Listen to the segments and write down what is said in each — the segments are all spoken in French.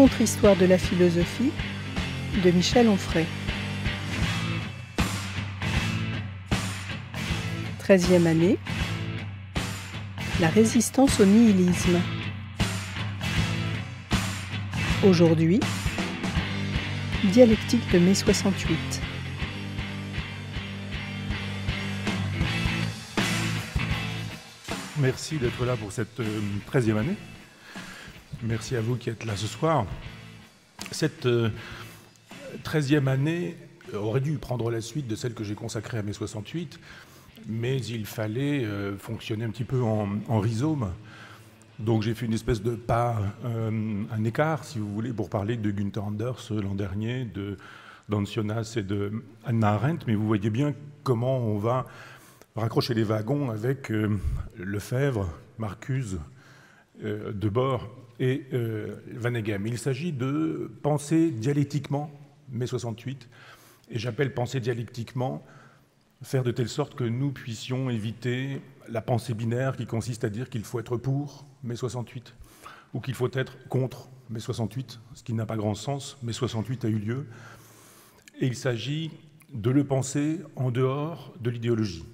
contre-histoire de la philosophie de Michel Onfray. 13e année, la résistance au nihilisme. Aujourd'hui, dialectique de mai 68. Merci d'être là pour cette 13e année. Merci à vous qui êtes là ce soir. Cette 13e année aurait dû prendre la suite de celle que j'ai consacrée à mai 68, mais il fallait fonctionner un petit peu en rhizome. Donc j'ai fait une espèce de pas, un écart, si vous voulez, pour parler de Günther Anders l'an dernier, d'Ancionas et de Hannah Arendt, mais vous voyez bien comment on va raccrocher les wagons avec Lefebvre, Marcuse, Debord et Vaneigem. Il s'agit de penser dialectiquement mai 68, et j'appelle penser dialectiquement faire de telle sorte que nous puissions éviter la pensée binaire qui consiste à dire qu'il faut être pour mai 68 ou qu'il faut être contre mai 68, ce qui n'a pas grand sens. Mai 68 a eu lieu, et il s'agit de le penser en dehors de l'idéologie.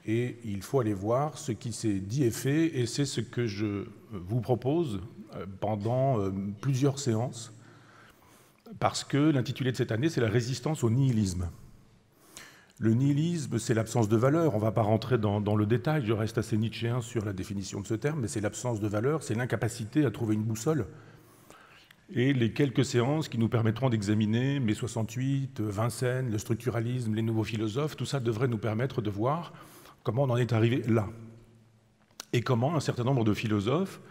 Et il faut aller voir ce qui s'est dit et fait, et c'est ce que je vous propose pendant plusieurs séances, parce que l'intitulé de cette année, c'est la résistance au nihilisme. Le nihilisme, c'est l'absence de valeur. On ne va pas rentrer dans le détail, je reste assez nietzschéen sur la définition de ce terme, mais c'est l'absence de valeur, c'est l'incapacité à trouver une boussole. Et les quelques séances qui nous permettront d'examiner mai 68, Vincennes, le structuralisme, les nouveaux philosophes, tout ça devrait nous permettre de voir comment on en est arrivé là. Et comment un certain nombre de philosophes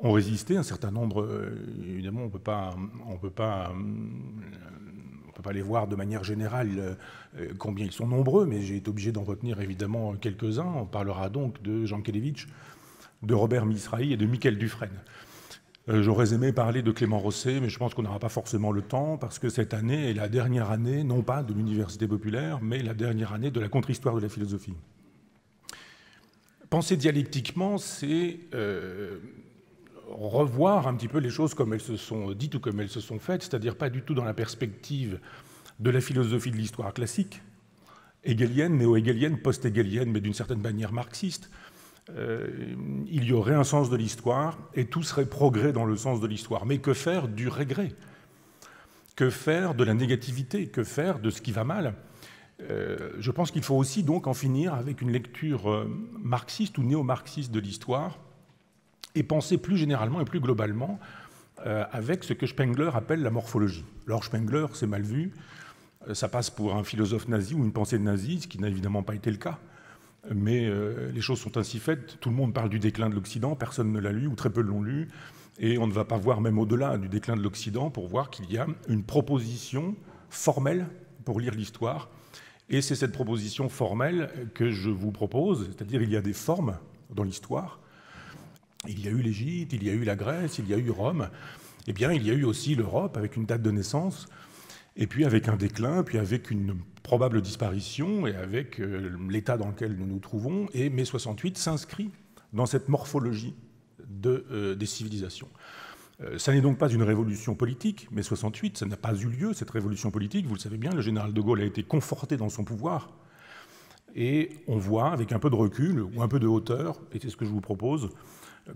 ont résisté, un certain nombre, évidemment, on ne peut pas les voir de manière générale combien ils sont nombreux, mais j'ai été obligé d'en retenir évidemment quelques-uns. On parlera donc de Jean Kelevitch, de Robert Misrahi et de Michael Dufresne. J'aurais aimé parler de Clément Rosset, mais je pense qu'on n'aura pas forcément le temps, parce que cette année est la dernière année, non pas de l'université populaire, mais la dernière année de la contre-histoire de la philosophie. Penser dialectiquement, c'est revoir un petit peu les choses comme elles se sont dites ou comme elles se sont faites, c'est-à-dire pas du tout dans la perspective de la philosophie de l'histoire classique, hegelienne, néo-hegelienne, post-hegelienne, mais d'une certaine manière marxiste. Il y aurait un sens de l'histoire et tout serait progrès dans le sens de l'histoire. Mais que faire du regret? Que faire de la négativité? Que faire de ce qui va mal? Je pense qu'il faut aussi donc en finir avec une lecture marxiste ou néo-marxiste de l'histoire et penser plus généralement et plus globalement avec ce que Spengler appelle la morphologie. Alors Spengler, c'est mal vu, ça passe pour un philosophe nazi ou une pensée nazie, ce qui n'a évidemment pas été le cas. Mais les choses sont ainsi faites. Tout le monde parle du déclin de l'Occident, personne ne l'a lu ou très peu l'ont lu, et on ne va pas voir même au-delà du déclin de l'Occident pour voir qu'il y a une proposition formelle pour lire l'histoire. Et c'est cette proposition formelle que je vous propose, c'est-à-dire il y a des formes dans l'histoire. Il y a eu l'Égypte, il y a eu la Grèce, il y a eu Rome. Eh bien, il y a eu aussi l'Europe avec une date de naissance, et puis avec un déclin, puis avec une probable disparition, et avec l'état dans lequel nous nous trouvons. Et mai 68 s'inscrit dans cette morphologie des civilisations. Ça n'est donc pas une révolution politique, mai 68, ça n'a pas eu lieu, cette révolution politique. Vous le savez bien, le général de Gaulle a été conforté dans son pouvoir. Et on voit, avec un peu de recul ou un peu de hauteur, et c'est ce que je vous propose,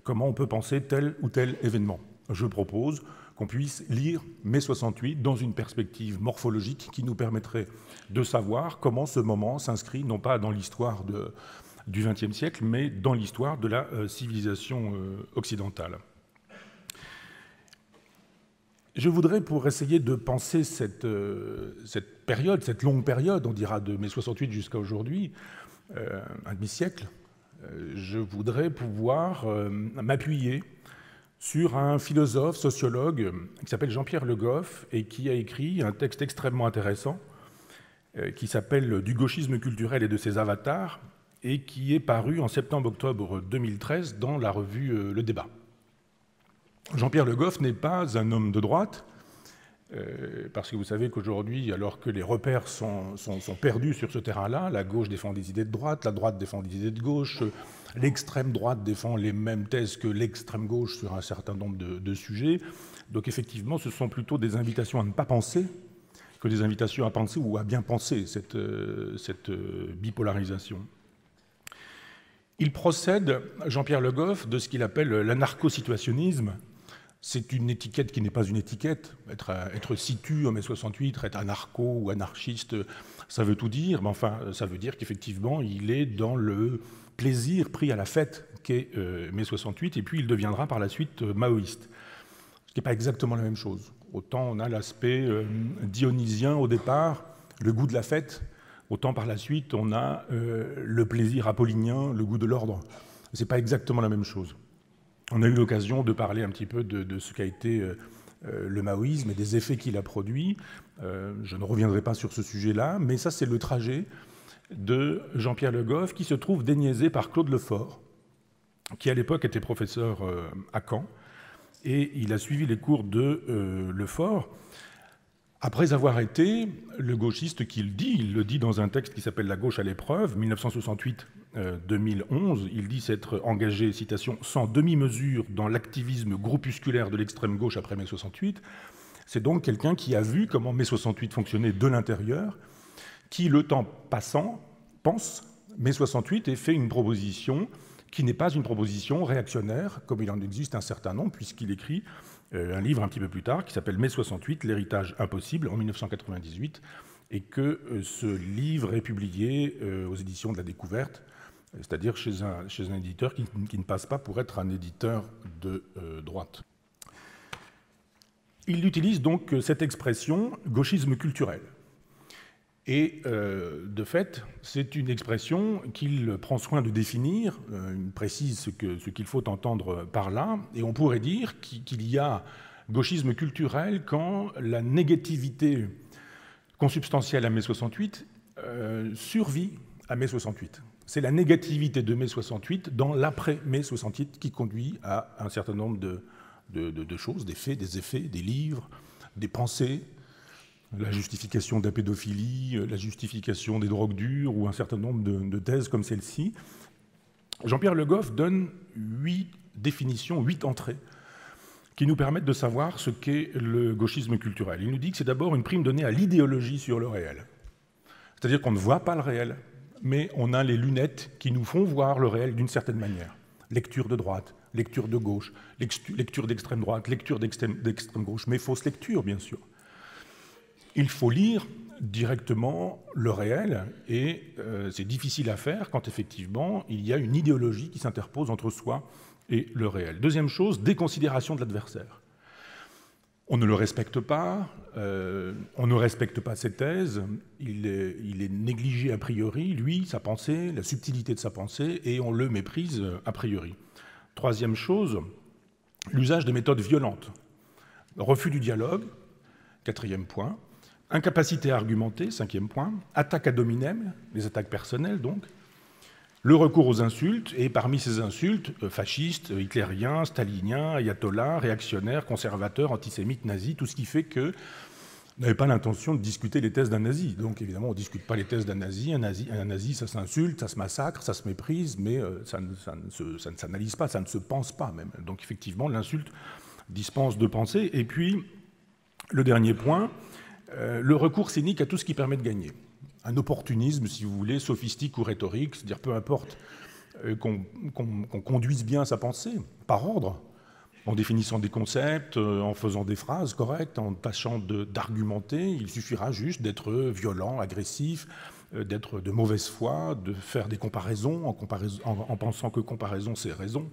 comment on peut penser tel ou tel événement. Je propose qu'on puisse lire mai 68 dans une perspective morphologique qui nous permettrait de savoir comment ce moment s'inscrit, non pas dans l'histoire du XXe siècle, mais dans l'histoire de la civilisation occidentale. Je voudrais, pour essayer de penser cette période, cette longue période, on dira de mai 68 jusqu'à aujourd'hui, un demi-siècle, je voudrais pouvoir m'appuyer sur un philosophe, sociologue, qui s'appelle Jean-Pierre Le Goff, et qui a écrit un texte extrêmement intéressant, qui s'appelle « Du gauchisme culturel et de ses avatars », et qui est paru en septembre-octobre 2013 dans la revue Le Débat. Jean-Pierre Le Goff n'est pas un homme de droite, parce que vous savez qu'aujourd'hui, alors que les repères sont perdus sur ce terrain-là, la gauche défend des idées de droite, la droite défend des idées de gauche, l'extrême droite défend les mêmes thèses que l'extrême gauche sur un certain nombre de sujets, Donc effectivement, ce sont plutôt des invitations à ne pas penser que des invitations à penser ou à bien penser, cette bipolarisation. Il procède, Jean-Pierre Le Goff, de ce qu'il appelle l'anarcho-situationnisme. C'est une étiquette qui n'est pas une étiquette. Être situ en mai 68, être anarcho ou anarchiste, ça veut tout dire, mais enfin, ça veut dire qu'effectivement, il est dans le plaisir pris à la fête qu'est mai 68, et puis il deviendra par la suite maoïste. Ce qui n'est pas exactement la même chose. Autant on a l'aspect dionysien au départ, le goût de la fête, autant par la suite on a le plaisir apollinien, le goût de l'ordre. Ce n'est pas exactement la même chose. On a eu l'occasion de parler un petit peu de ce qu'a été le maoïsme et des effets qu'il a produits. Je ne reviendrai pas sur ce sujet-là, mais ça c'est le trajet de Jean-Pierre Le Goff qui se trouve déniaisé par Claude Lefort, qui à l'époque était professeur à Caen, et il a suivi les cours de Lefort, après avoir été le gauchiste qu'il dit, il le dit dans un texte qui s'appelle « La gauche à l'épreuve », 1968-2011, il dit s'être engagé, citation, « sans demi-mesure dans l'activisme groupusculaire de l'extrême gauche après mai 68 ». C'est donc quelqu'un qui a vu comment mai 68 fonctionnait de l'intérieur, qui, le temps passant, pense mai 68 et fait une proposition qui n'est pas une proposition réactionnaire, comme il en existe un certain nombre, puisqu'il écrit un livre un petit peu plus tard qui s'appelle « Mai 68, l'héritage impossible » en 1998, et que ce livre est publié aux éditions de la Découverte, c'est-à-dire chez un éditeur qui ne passe pas pour être un éditeur de droite. Il utilise donc cette expression « gauchisme culturel ». Et de fait, c'est une expression qu'il prend soin de définir, il précise ce qu'il faut entendre par là, et on pourrait dire qu'il y a gauchisme culturel quand la négativité consubstantielle à mai 68 survit à mai 68. C'est la négativité de mai 68 dans l'après-mai 68 qui conduit à un certain nombre de choses, des faits, des effets, des livres, des pensées, la justification de la pédophilie, la justification des drogues dures ou un certain nombre de thèses comme celle-ci. Jean-Pierre Le Goff donne 8 définitions, 8 entrées qui nous permettent de savoir ce qu'est le gauchisme culturel. Il nous dit que c'est d'abord une prime donnée à l'idéologie sur le réel. C'est-à-dire qu'on ne voit pas le réel, mais on a les lunettes qui nous font voir le réel d'une certaine manière. Lecture de droite, lecture de gauche, lecture d'extrême droite, lecture d'extrême gauche, mais fausse lecture, bien sûr. Il faut lire directement le réel, et c'est difficile à faire quand effectivement il y a une idéologie qui s'interpose entre soi et le réel. Deuxième chose, déconsidération de l'adversaire. On ne le respecte pas, on ne respecte pas ses thèses, il est négligé a priori, lui, sa pensée, la subtilité de sa pensée, et on le méprise a priori. Troisième chose, l'usage de méthodes violentes. Refus du dialogue, quatrième point. Incapacité à argumenter, cinquième point. Attaque ad hominem, les attaques personnelles donc. Le recours aux insultes, et parmi ces insultes, fascistes, hitlériens, staliniens, ayatollahs, réactionnaires, conservateurs, antisémites, nazis, tout ce qui fait que on n'avait pas l'intention de discuter les thèses d'un nazi. Donc évidemment, on ne discute pas les thèses d'un nazi. Un nazi, ça s'insulte, ça se massacre, ça se méprise, mais ça ne s'analyse pas, ça ne se pense pas même. Donc effectivement, l'insulte dispense de penser. Et puis, le dernier point, le recours cynique à tout ce qui permet de gagner. Un opportunisme, si vous voulez, sophistique ou rhétorique, c'est-à-dire peu importe qu'on conduise bien sa pensée, par ordre, en définissant des concepts, en faisant des phrases correctes, en tâchant d'argumenter, il suffira juste d'être violent, agressif, d'être de mauvaise foi, de faire des comparaisons en pensant que comparaison c'est raison.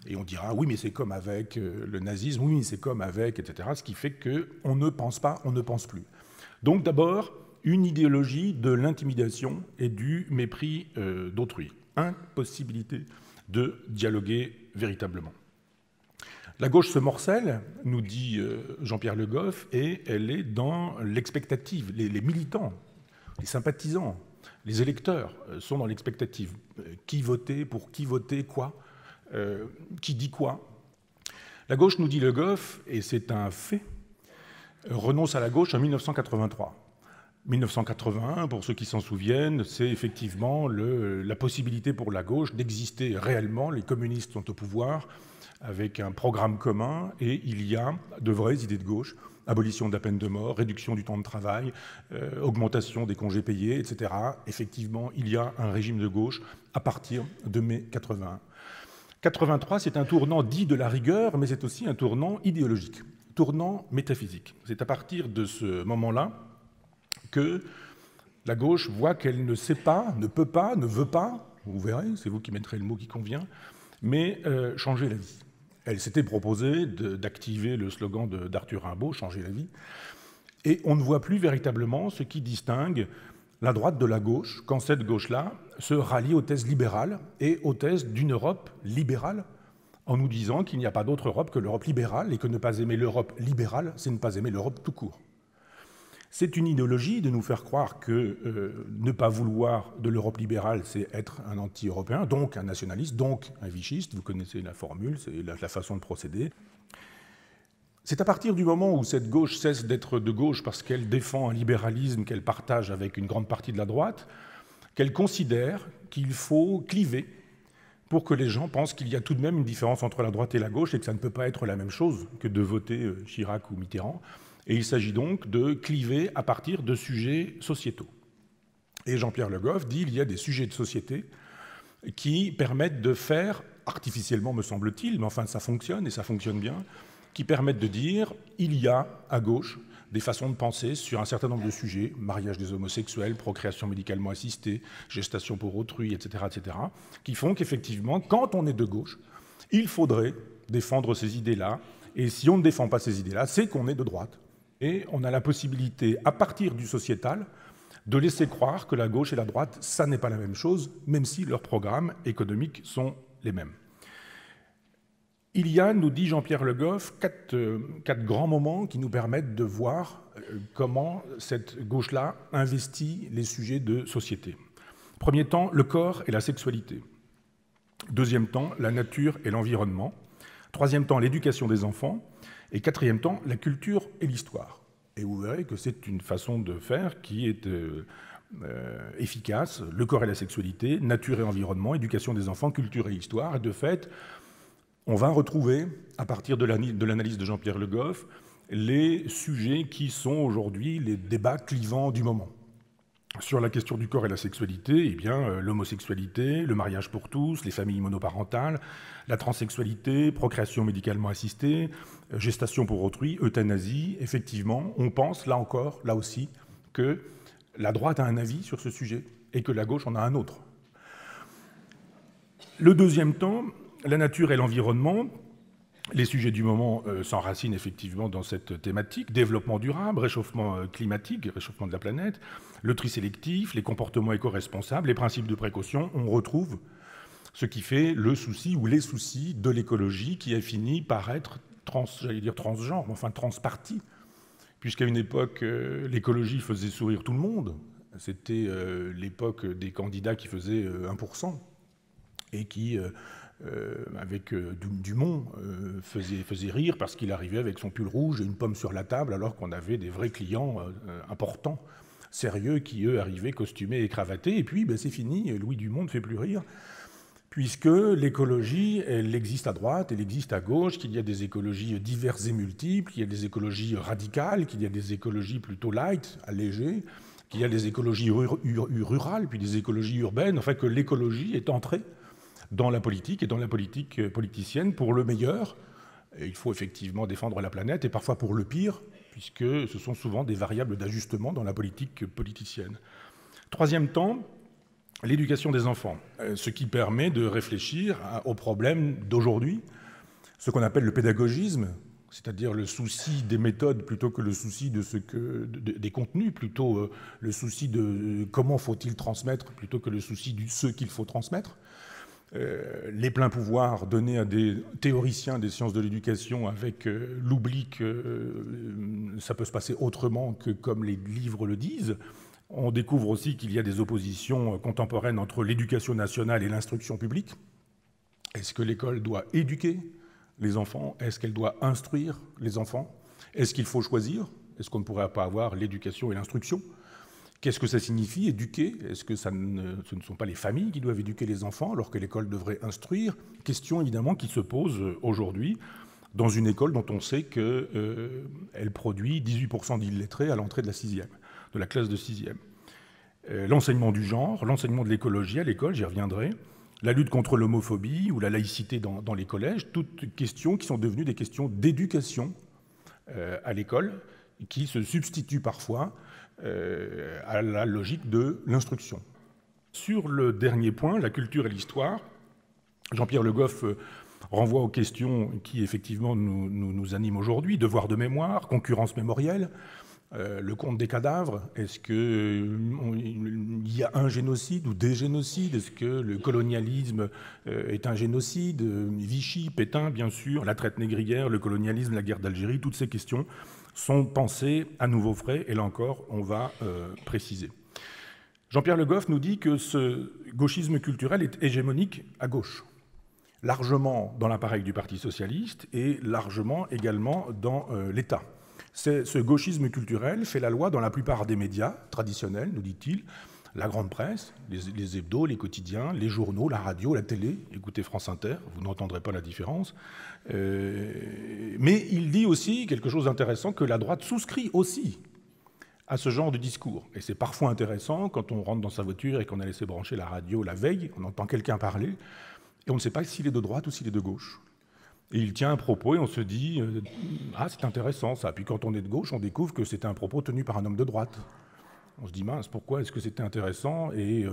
Et on dira oui mais c'est comme avec le nazisme, oui mais c'est comme avec, etc. Ce qui fait qu'on ne pense pas, on ne pense plus. Donc d'abord, une idéologie de l'intimidation et du mépris d'autrui. Impossibilité de dialoguer véritablement. La gauche se morcelle, nous dit Jean-Pierre Le Goff, et elle est dans l'expectative. Les militants, les sympathisants, les électeurs sont dans l'expectative. Qui voter, pour qui voter, quoi, qui dit quoi. La gauche, nous dit Le Goff, et c'est un fait, renonce à la gauche en 1983. 1981, pour ceux qui s'en souviennent, c'est effectivement la possibilité pour la gauche d'exister réellement. Les communistes sont au pouvoir, avec un programme commun, et il y a de vraies idées de gauche, abolition de la peine de mort, réduction du temps de travail, augmentation des congés payés, etc. Effectivement, il y a un régime de gauche à partir de mai 81. 83, c'est un tournant dit de la rigueur, mais c'est aussi un tournant idéologique, tournant métaphysique. C'est à partir de ce moment-là que la gauche voit qu'elle ne sait pas, ne peut pas, ne veut pas, vous verrez, c'est vous qui mettrez le mot qui convient, mais changer la vie. Elle s'était proposée d'activer le slogan d'Arthur Rimbaud, « Changer la vie », et on ne voit plus véritablement ce qui distingue la droite de la gauche, quand cette gauche-là se rallie aux thèses libérales et aux thèses d'une Europe libérale, en nous disant qu'il n'y a pas d'autre Europe que l'Europe libérale, et que ne pas aimer l'Europe libérale, c'est ne pas aimer l'Europe tout court. C'est une idéologie de nous faire croire que ne pas vouloir de l'Europe libérale, c'est être un anti-européen, donc un nationaliste, donc un vichiste. Vous connaissez la formule, c'est la façon de procéder. C'est à partir du moment où cette gauche cesse d'être de gauche parce qu'elle défend un libéralisme qu'elle partage avec une grande partie de la droite, qu'elle considère qu'il faut cliver pour que les gens pensent qu'il y a tout de même une différence entre la droite et la gauche et que ça ne peut pas être la même chose que de voter Chirac ou Mitterrand. Et il s'agit donc de cliver à partir de sujets sociétaux. Et Jean-Pierre Le Goff dit qu'il y a des sujets de société qui permettent de faire, artificiellement me semble-t-il, mais enfin ça fonctionne et ça fonctionne bien, qui permettent de dire il y a à gauche des façons de penser sur un certain nombre de sujets, mariage des homosexuels, procréation médicalement assistée, gestation pour autrui, etc., qui font qu'effectivement, quand on est de gauche, il faudrait défendre ces idées-là, et si on ne défend pas ces idées-là, c'est qu'on est de droite. Et on a la possibilité, à partir du sociétal, de laisser croire que la gauche et la droite, ça n'est pas la même chose, même si leurs programmes économiques sont les mêmes. Il y a, nous dit Jean-Pierre Le Goff, quatre grands moments qui nous permettent de voir comment cette gauche-là investit les sujets de société. Premier temps, le corps et la sexualité. Deuxième temps, la nature et l'environnement. Troisième temps, l'éducation des enfants. Et quatrième temps, la culture et l'histoire. Et vous verrez que c'est une façon de faire qui est efficace. Le corps et la sexualité, nature et environnement, éducation des enfants, culture et histoire. Et de fait, on va retrouver, à partir de l'analyse de Jean-Pierre Le Goff, les sujets qui sont aujourd'hui les débats clivants du moment. Sur la question du corps et la sexualité, eh bien, l'homosexualité, le mariage pour tous, les familles monoparentales, la transsexualité, procréation médicalement assistée, gestation pour autrui, euthanasie. Effectivement, on pense, là encore, là aussi, que la droite a un avis sur ce sujet et que la gauche en a un autre. Le deuxième temps, la nature et l'environnement. Les sujets du moment s'enracinent effectivement dans cette thématique. Développement durable, réchauffement climatique, réchauffement de la planète, le tri sélectif, les comportements éco-responsables, les principes de précaution. On retrouve ce qui fait le souci ou les soucis de l'écologie qui a fini par être transgenre, enfin transparti, puisqu'à une époque, l'écologie faisait sourire tout le monde. C'était l'époque des candidats qui faisaient 1% et qui... avec Dumont, faisait rire parce qu'il arrivait avec son pull rouge et une pomme sur la table alors qu'on avait des vrais clients importants, sérieux, qui, eux, arrivaient costumés et cravatés. Et puis, c'est fini, Louis Dumont ne fait plus rire, puisque l'écologie, elle existe à droite, elle existe à gauche, qu'il y a des écologies diverses et multiples, qu'il y a des écologies radicales, qu'il y a des écologies plutôt light, allégées, qu'il y a des écologies rurales, puis des écologies urbaines, enfin que l'écologie est entrée dans la politique et dans la politique politicienne pour le meilleur. Et il faut effectivement défendre la planète et parfois pour le pire, puisque ce sont souvent des variables d'ajustement dans la politique politicienne. Troisième temps, l'éducation des enfants, ce qui permet de réfléchir aux problèmes d'aujourd'hui, ce qu'on appelle le pédagogisme, c'est-à-dire le souci des méthodes plutôt que le souci des contenus, plutôt le souci de comment faut-il transmettre plutôt que le souci de ce qu'il faut transmettre. Les pleins pouvoirs donnés à des théoriciens des sciences de l'éducation avec l'oubli que ça peut se passer autrement que comme les livres le disent. On découvre aussi qu'il y a des oppositions contemporaines entre l'éducation nationale et l'instruction publique. Est-ce que l'école doit éduquer les enfants? Est-ce qu'elle doit instruire les enfants? Est-ce qu'il faut choisir? Est-ce qu'on ne pourrait pas avoir l'éducation et l'instruction? Qu'est-ce que ça signifie, éduquer? Est-ce que ce ne sont pas les familles qui doivent éduquer les enfants alors que l'école devrait instruire? Question évidemment qui se pose aujourd'hui dans une école dont on sait qu'elle produit 18% d'illettrés à l'entrée de la classe de 6e. L'enseignement du genre, l'enseignement de l'écologie à l'école, j'y reviendrai, la lutte contre l'homophobie ou la laïcité dans les collèges, toutes questions qui sont devenues des questions d'éducation à l'école, qui se substituent parfois à la logique de l'instruction. Sur le dernier point, la culture et l'histoire, Jean-Pierre Le Goff renvoie aux questions qui effectivement nous animent aujourd'hui, devoir de mémoire, concurrence mémorielle, le compte des cadavres, est-ce qu'il y a un génocide ou des génocides? Est-ce que le colonialisme est un génocide? Vichy, Pétain, bien sûr, la traite négrière, le colonialisme, la guerre d'Algérie, toutes ces questions sont pensées à nouveau frais, et là encore, on va préciser. Jean-Pierre Le Goff nous dit que ce gauchisme culturel est hégémonique à gauche, largement dans l'appareil du Parti socialiste et largement également dans l'État. Ce gauchisme culturel fait la loi dans la plupart des médias traditionnels, nous dit-il, la grande presse, les hebdos, les quotidiens, les journaux, la radio, la télé. Écoutez France Inter, vous n'entendrez pas la différence. Mais il dit aussi quelque chose d'intéressant, que la droite souscrit aussi à ce genre de discours. Et c'est parfois intéressant quand on rentre dans sa voiture et qu'on a laissé brancher la radio la veille, on entend quelqu'un parler, et on ne sait pas s'il est de droite ou s'il est de gauche. Et il tient un propos et on se dit « Ah, c'est intéressant ça ». Puis quand on est de gauche, on découvre que c'était un propos tenu par un homme de droite. On se dit « Mince, pourquoi est-ce que c'était intéressant ?» Et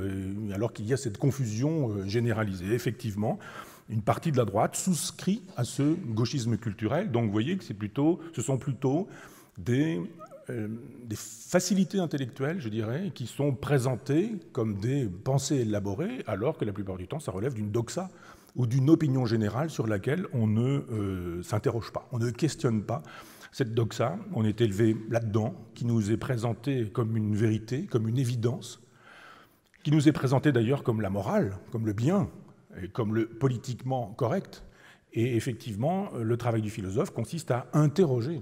alors qu'il y a cette confusion généralisée. Effectivement, une partie de la droite souscrit à ce gauchisme culturel. Donc vous voyez que ce sont plutôt des facilités intellectuelles, je dirais, qui sont présentées comme des pensées élaborées, alors que la plupart du temps, ça relève d'une doxa ou d'une opinion générale sur laquelle on ne s'interroge pas, on ne questionne pas cette doxa. On est élevé là-dedans, qui nous est présentée comme une vérité, comme une évidence, qui nous est présentée d'ailleurs comme la morale, comme le bien, et comme le politiquement correct. Et effectivement, le travail du philosophe consiste à interroger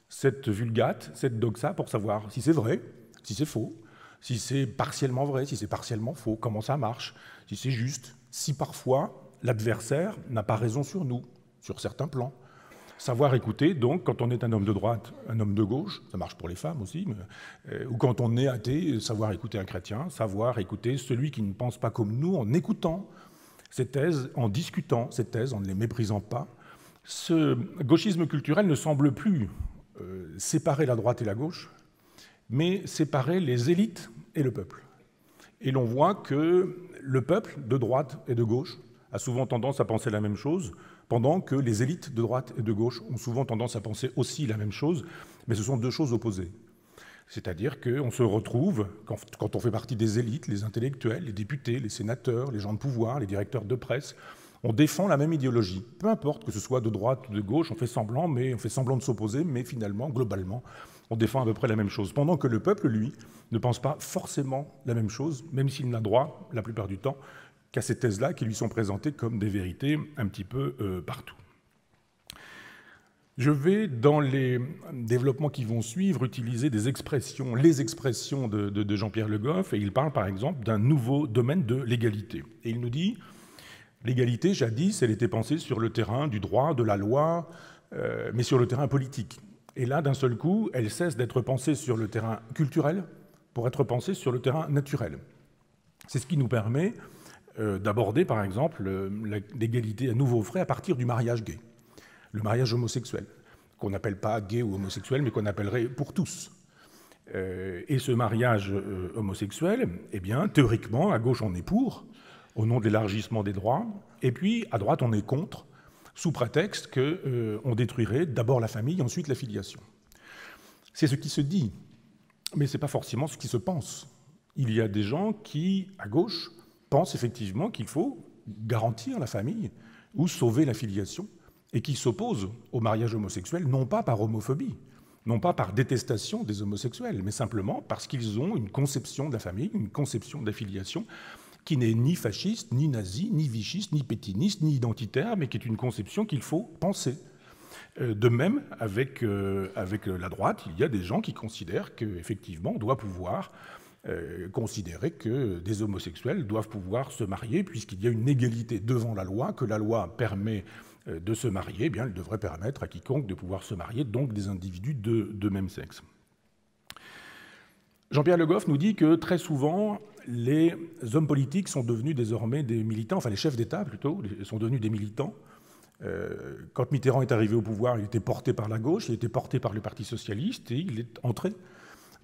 cette vulgate, cette doxa, pour savoir si c'est vrai, si c'est faux, si c'est partiellement vrai, si c'est partiellement faux, comment ça marche, si c'est juste, si parfois l'adversaire n'a pas raison sur nous, sur certains plans. Savoir écouter, donc, quand on est un homme de droite, un homme de gauche, ça marche pour les femmes aussi, ou quand on est athée, savoir écouter un chrétien, savoir écouter celui qui ne pense pas comme nous, en écoutant ces thèses, en discutant ces thèses, en ne les méprisant pas. Ce gauchisme culturel ne semble plus séparer la droite et la gauche, mais séparer les élites et le peuple. Et l'on voit que le peuple, de droite et de gauche, a souvent tendance à penser la même chose, pendant que les élites de droite et de gauche ont souvent tendance à penser aussi la même chose, mais ce sont deux choses opposées. C'est-à-dire qu'on se retrouve, quand on fait partie des élites, les intellectuels, les députés, les sénateurs, les gens de pouvoir, les directeurs de presse, on défend la même idéologie. Peu importe que ce soit de droite ou de gauche, on fait semblant de s'opposer, mais finalement, globalement, on défend à peu près la même chose. Pendant que le peuple, lui, ne pense pas forcément la même chose, même s'il n'a droit, la plupart du temps, qu'à ces thèses-là qui lui sont présentées comme des vérités un petit peu partout. Je vais, dans les développements qui vont suivre, utiliser les expressions de Jean-Pierre Le Goff, et il parle par exemple d'un nouveau domaine de l'égalité. Et il nous dit, l'égalité, jadis, elle était pensée sur le terrain du droit, de la loi, mais sur le terrain politique. Et là, d'un seul coup, elle cesse d'être pensée sur le terrain culturel pour être pensée sur le terrain naturel. C'est ce qui nous permet d'aborder, par exemple, l'égalité à nouveau frais à partir du mariage gay, le mariage homosexuel, qu'on n'appelle pas gay ou homosexuel, mais qu'on appellerait pour tous. Et ce mariage homosexuel, eh bien, théoriquement, à gauche, on est pour, au nom de l'élargissement des droits, et puis, à droite, on est contre, sous prétexte qu'on détruirait d'abord la famille, ensuite la filiation. C'est ce qui se dit, mais ce n'est pas forcément ce qui se pense. Il y a des gens qui, à gauche, pensent effectivement qu'il faut garantir la famille ou sauver la filiation et qui s'opposent au mariage homosexuel, non pas par homophobie, non pas par détestation des homosexuels, mais simplement parce qu'ils ont une conception de la famille, une conception de la filiation qui n'est ni fasciste, ni nazi, ni vichiste, ni pétiniste, ni identitaire, mais qui est une conception qu'il faut penser. De même, avec la droite, il y a des gens qui considèrent qu'effectivement, on doit pouvoir considérait que des homosexuels doivent pouvoir se marier puisqu'il y a une égalité devant la loi, que la loi permet de se marier, eh bien, elle devrait permettre à quiconque de pouvoir se marier, donc des individus de même sexe. Jean-Pierre Le Goff nous dit que très souvent, les hommes politiques sont devenus désormais des militants, enfin les chefs d'État plutôt, sont devenus des militants. Quand Mitterrand est arrivé au pouvoir, il était porté par la gauche, il était porté par le Parti socialiste, et il est entré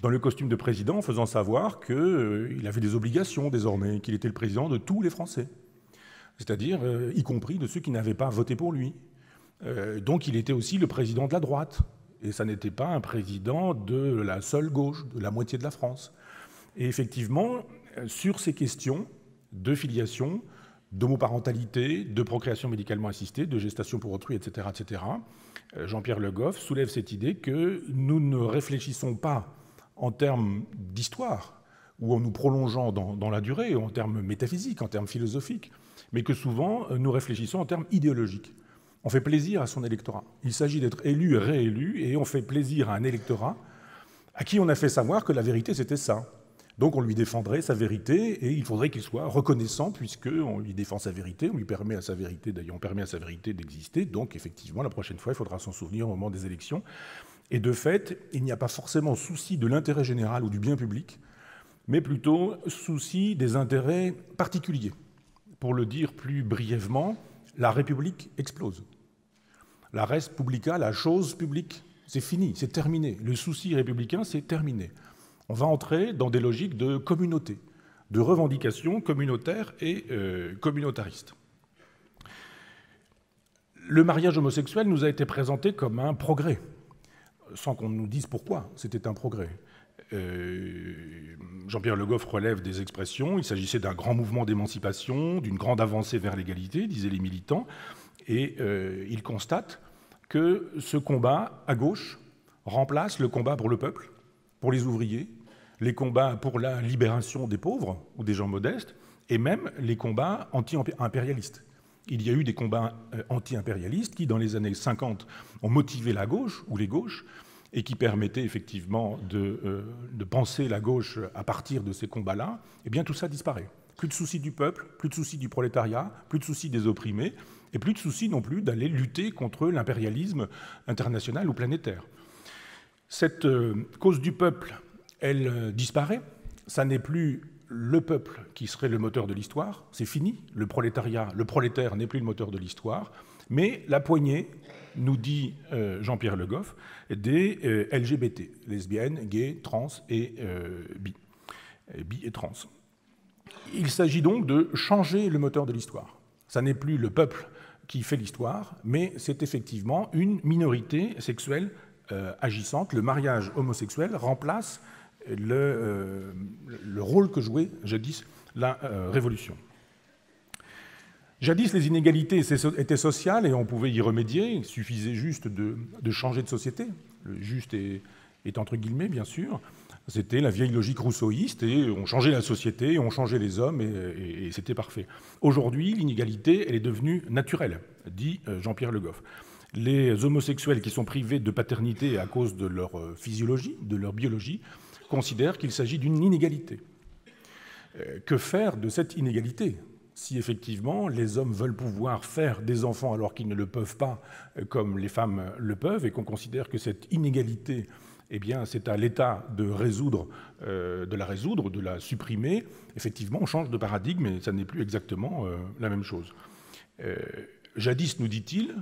dans le costume de président en faisant savoir qu'il avait des obligations désormais, qu'il était le président de tous les Français, c'est-à-dire y compris de ceux qui n'avaient pas voté pour lui. Donc il était aussi le président de la droite, et ça n'était pas un président de la seule gauche, de la moitié de la France. Et effectivement, sur ces questions de filiation, d'homoparentalité, de procréation médicalement assistée, de gestation pour autrui, etc., Jean-Pierre Le Goff soulève cette idée que nous ne réfléchissons pas en termes d'histoire ou en nous prolongeant dans la durée, ou en termes métaphysiques, en termes philosophiques, mais que souvent nous réfléchissons en termes idéologiques. On fait plaisir à son électorat. Il s'agit d'être élu et réélu, et on fait plaisir à un électorat à qui on a fait savoir que la vérité c'était ça. Donc on lui défendrait sa vérité, et il faudrait qu'il soit reconnaissant, puisqu'on lui défend sa vérité, on lui permet à sa vérité, d'ailleurs on permet à sa vérité d'exister, donc effectivement la prochaine fois il faudra s'en souvenir au moment des élections. Et de fait, il n'y a pas forcément souci de l'intérêt général ou du bien public, mais plutôt souci des intérêts particuliers. Pour le dire plus brièvement, la République explose. La res publica, la chose publique, c'est fini, c'est terminé. Le souci républicain, c'est terminé. On va entrer dans des logiques de communauté, de revendications communautaires et communautaristes. Le mariage homosexuel nous a été présenté comme un progrès, sans qu'on nous dise pourquoi c'était un progrès. Jean-Pierre Le Goff relève des expressions. Il s'agissait d'un grand mouvement d'émancipation, d'une grande avancée vers l'égalité, disaient les militants. Et il constate que ce combat à gauche remplace le combat pour le peuple, pour les ouvriers, les combats pour la libération des pauvres ou des gens modestes, et même les combats anti-impérialistes. Il y a eu des combats anti-impérialistes qui, dans les années 50, ont motivé la gauche ou les gauches, et qui permettaient effectivement de penser la gauche à partir de ces combats-là. Eh bien, tout ça disparaît. Plus de soucis du peuple, plus de soucis du prolétariat, plus de soucis des opprimés, et plus de soucis non plus d'aller lutter contre l'impérialisme international ou planétaire. Cette cause du peuple, elle disparaît. Ça n'est plus le peuple qui serait le moteur de l'histoire, c'est fini. Le prolétaire n'est plus le moteur de l'histoire, mais la poignée, nous dit Jean-Pierre Le Goff, des LGBT, lesbiennes, gays, trans et bi et trans. Il s'agit donc de changer le moteur de l'histoire. Ça n'est plus le peuple qui fait l'histoire, mais c'est effectivement une minorité sexuelle agissante. Le mariage homosexuel remplace le rôle que jouait jadis la Révolution. Jadis, les inégalités étaient sociales et on pouvait y remédier. Il suffisait juste de changer de société. Le juste est entre guillemets, bien sûr. C'était la vieille logique rousseauiste et on changeait la société, on changeait les hommes et c'était parfait. Aujourd'hui, l'inégalité, elle est devenue naturelle, dit Jean-Pierre Le Goff. Les homosexuels qui sont privés de paternité à cause de leur physiologie, de leur biologie, considèrent qu'il s'agit d'une inégalité. Que faire de cette inégalité ? Si effectivement les hommes veulent pouvoir faire des enfants alors qu'ils ne le peuvent pas comme les femmes le peuvent et qu'on considère que cette inégalité, eh bien, c'est à l'État de la supprimer, effectivement on change de paradigme et ça n'est plus exactement la même chose. Jadis, nous dit-il,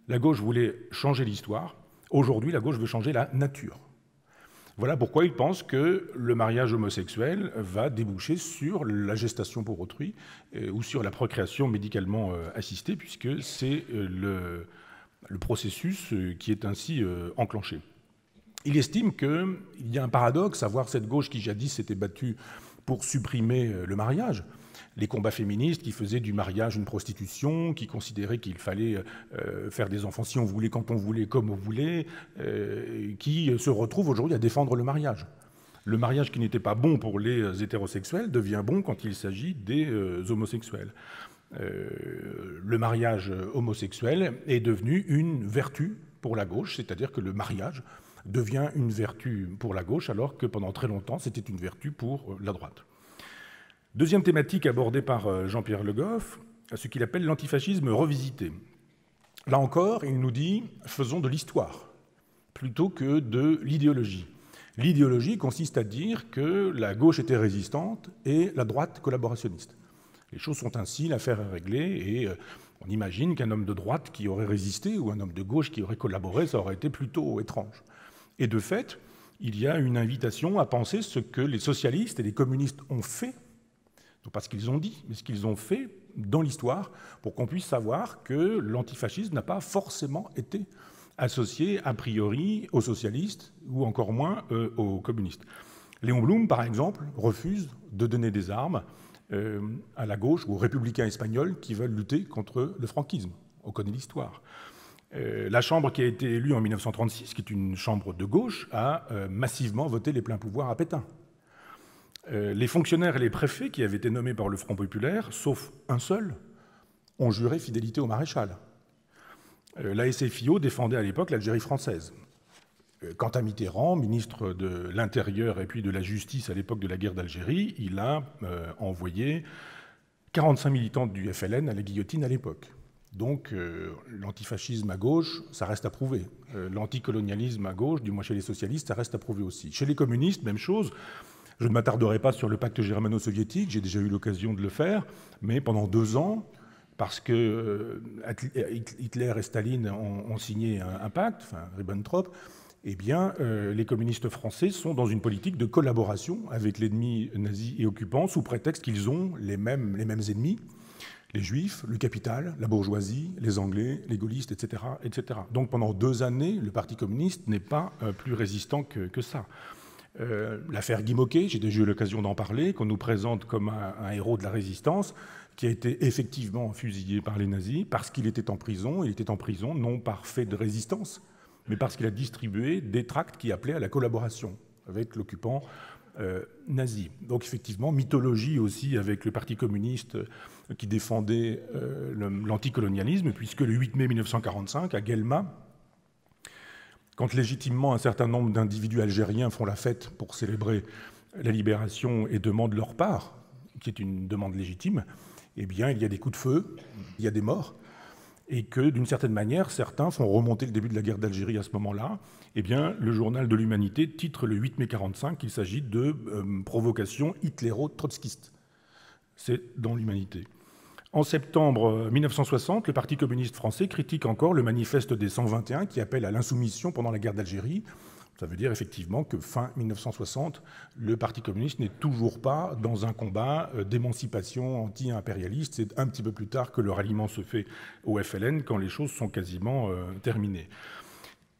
la gauche voulait changer l'histoire, aujourd'hui la gauche veut changer la nature. Voilà pourquoi il pense que le mariage homosexuel va déboucher sur la gestation pour autrui ou sur la procréation médicalement assistée, puisque c'est le processus qui est ainsi enclenché. Il estime qu'il y a un paradoxe à voir cette gauche qui jadis s'était battue pour supprimer le mariage, les combats féministes qui faisaient du mariage une prostitution, qui considéraient qu'il fallait faire des enfants si on voulait, quand on voulait, comme on voulait, qui se retrouvent aujourd'hui à défendre le mariage. Le mariage qui n'était pas bon pour les hétérosexuels devient bon quand il s'agit des homosexuels. Le mariage homosexuel est devenu une vertu pour la gauche, c'est-à-dire que le mariage devient une vertu pour la gauche, alors que pendant très longtemps, c'était une vertu pour la droite. Deuxième thématique abordée par Jean-Pierre Le Goff, ce qu'il appelle l'antifascisme revisité. Là encore, il nous dit « faisons de l'histoire » plutôt que de l'idéologie. L'idéologie consiste à dire que la gauche était résistante et la droite collaborationniste. Les choses sont ainsi, l'affaire est réglée, et on imagine qu'un homme de droite qui aurait résisté ou un homme de gauche qui aurait collaboré, ça aurait été plutôt étrange. Et de fait, il y a une invitation à penser ce que les socialistes et les communistes ont fait, non pas ce qu'ils ont dit, mais ce qu'ils ont fait dans l'histoire, pour qu'on puisse savoir que l'antifascisme n'a pas forcément été associé a priori aux socialistes ou encore moins aux communistes. Léon Blum, par exemple, refuse de donner des armes à la gauche ou aux républicains espagnols qui veulent lutter contre le franquisme. On connaît l'histoire. La Chambre qui a été élue en 1936, qui est une chambre de gauche, a massivement voté les pleins pouvoirs à Pétain. Les fonctionnaires et les préfets qui avaient été nommés par le Front populaire, sauf un seul, ont juré fidélité au maréchal. La SFIO défendait à l'époque l'Algérie française. Quant à Mitterrand, ministre de l'Intérieur et puis de la Justice à l'époque de la guerre d'Algérie, il a envoyé 45 militants du FLN à la guillotine à l'époque. Donc l'antifascisme à gauche, ça reste à prouver. L'anticolonialisme à gauche, du moins chez les socialistes, ça reste à prouver aussi. Chez les communistes, même chose. Je ne m'attarderai pas sur le pacte germano-soviétique, j'ai déjà eu l'occasion de le faire, mais pendant 2 ans, parce que Hitler et Staline ont signé un pacte, enfin Ribbentrop, eh bien, les communistes français sont dans une politique de collaboration avec l'ennemi nazi et occupant, sous prétexte qu'ils ont les mêmes ennemis, les juifs, le capital, la bourgeoisie, les anglais, les gaullistes, etc., etc. Donc pendant 2 années, le Parti communiste n'est pas plus résistant que ça. L'affaire Guy Môquet, j'ai déjà eu l'occasion d'en parler, qu'on nous présente comme un héros de la résistance, qui a été effectivement fusillé par les nazis parce qu'il était en prison. Il était en prison non par fait de résistance, mais parce qu'il a distribué des tracts qui appelaient à la collaboration avec l'occupant nazi. Donc effectivement, mythologie aussi avec le Parti communiste qui défendait l'anticolonialisme, puisque le 8 mai 1945, à Guelma, quand légitimement un certain nombre d'individus algériens font la fête pour célébrer la libération et demandent leur part, qui est une demande légitime, eh bien, il y a des coups de feu, il y a des morts, et que, d'une certaine manière, certains font remonter le début de la guerre d'Algérie à ce moment-là. Eh bien, le journal de l'Humanité titre le 8 mai 1945 qu'il s'agit de provocation hitléro-trotskiste. C'est dans l'Humanité. En septembre 1960, le Parti communiste français critique encore le manifeste des 121 qui appelle à l'insoumission pendant la guerre d'Algérie. Ça veut dire effectivement que fin 1960, le Parti communiste n'est toujours pas dans un combat d'émancipation anti-impérialiste. C'est un petit peu plus tard que le ralliement se fait au FLN, quand les choses sont quasiment terminées.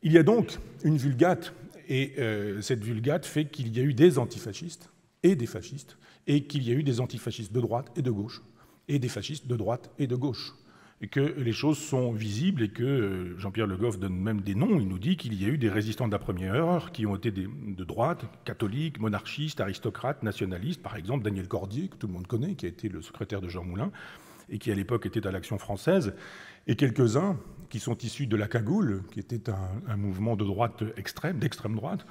Il y a donc une vulgate, et cette vulgate fait qu'il y a eu des antifascistes et des fascistes, et qu'il y a eu des antifascistes de droite et de gauche, et des fascistes de droite et de gauche, et que les choses sont visibles et que Jean-Pierre Le Goff donne même des noms. Il nous dit qu'il y a eu des résistants de la première heure qui ont été de droite, catholiques, monarchistes, aristocrates, nationalistes, par exemple Daniel Cordier, que tout le monde connaît, qui a été le secrétaire de Jean Moulin, et qui à l'époque était à l'Action française, et quelques-uns qui sont issus de la Cagoule, qui était un mouvement de droite extrême, d'extrême droite,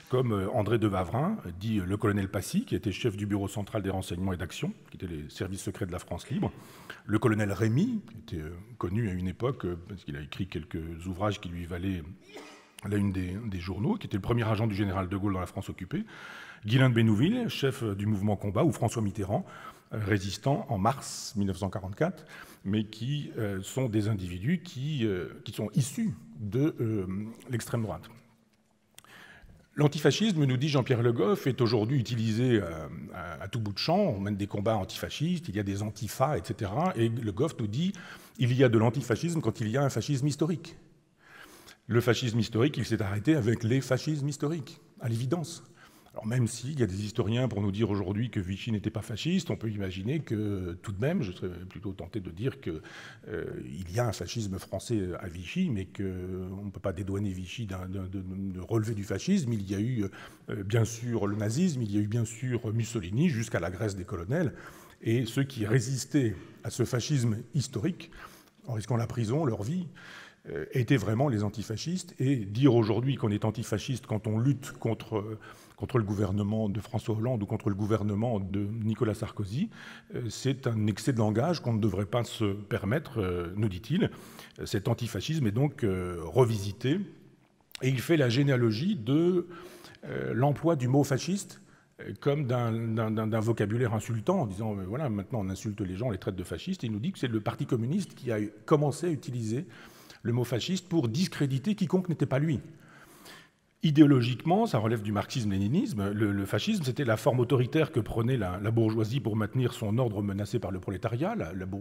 comme André de Wavrin, dit le colonel Passy, qui était chef du bureau central des renseignements et d'action, qui était les services secrets de la France libre, le colonel Rémy, qui était connu à une époque, parce qu'il a écrit quelques ouvrages qui lui valaient la une des journaux, qui était le premier agent du général de Gaulle dans la France occupée, Guylain de Bénouville, chef du mouvement Combat, ou François Mitterrand, résistant en mars 1944, mais qui sont des individus qui sont issus de l'extrême droite. L'antifascisme, nous dit Jean-Pierre Le Goff, est aujourd'hui utilisé à tout bout de champ. On mène des combats antifascistes, il y a des antifas, etc. Et Le Goff nous dit qu'il y a de l'antifascisme quand il y a un fascisme historique. Le fascisme historique, il s'est arrêté avec les fascismes historiques, à l'évidence. Alors même s'il y a des historiens pour nous dire aujourd'hui que Vichy n'était pas fasciste, on peut imaginer que tout de même, je serais plutôt tenté de dire qu'il y a un fascisme français à Vichy, mais qu'on ne peut pas dédouaner Vichy de relever du fascisme. Il y a eu bien sûr le nazisme, il y a eu bien sûr Mussolini, jusqu'à la Grèce des colonels, et ceux qui résistaient à ce fascisme historique, en risquant la prison, leur vie, étaient vraiment les antifascistes. Et dire aujourd'hui qu'on est antifasciste quand on lutte contre le gouvernement de François Hollande ou contre le gouvernement de Nicolas Sarkozy, c'est un excès de langage qu'on ne devrait pas se permettre, nous dit-il. Cet antifascisme est donc revisité, et il fait la généalogie de l'emploi du mot fasciste comme d'un vocabulaire insultant, en disant voilà, maintenant on insulte les gens, on les traite de fascistes. Et il nous dit que c'est le Parti communiste qui a commencé à utiliser le mot fasciste pour discréditer quiconque n'était pas lui. Idéologiquement, ça relève du marxisme-léninisme. Le fascisme, c'était la forme autoritaire que prenait la bourgeoisie pour maintenir son ordre menacé par le prolétariat.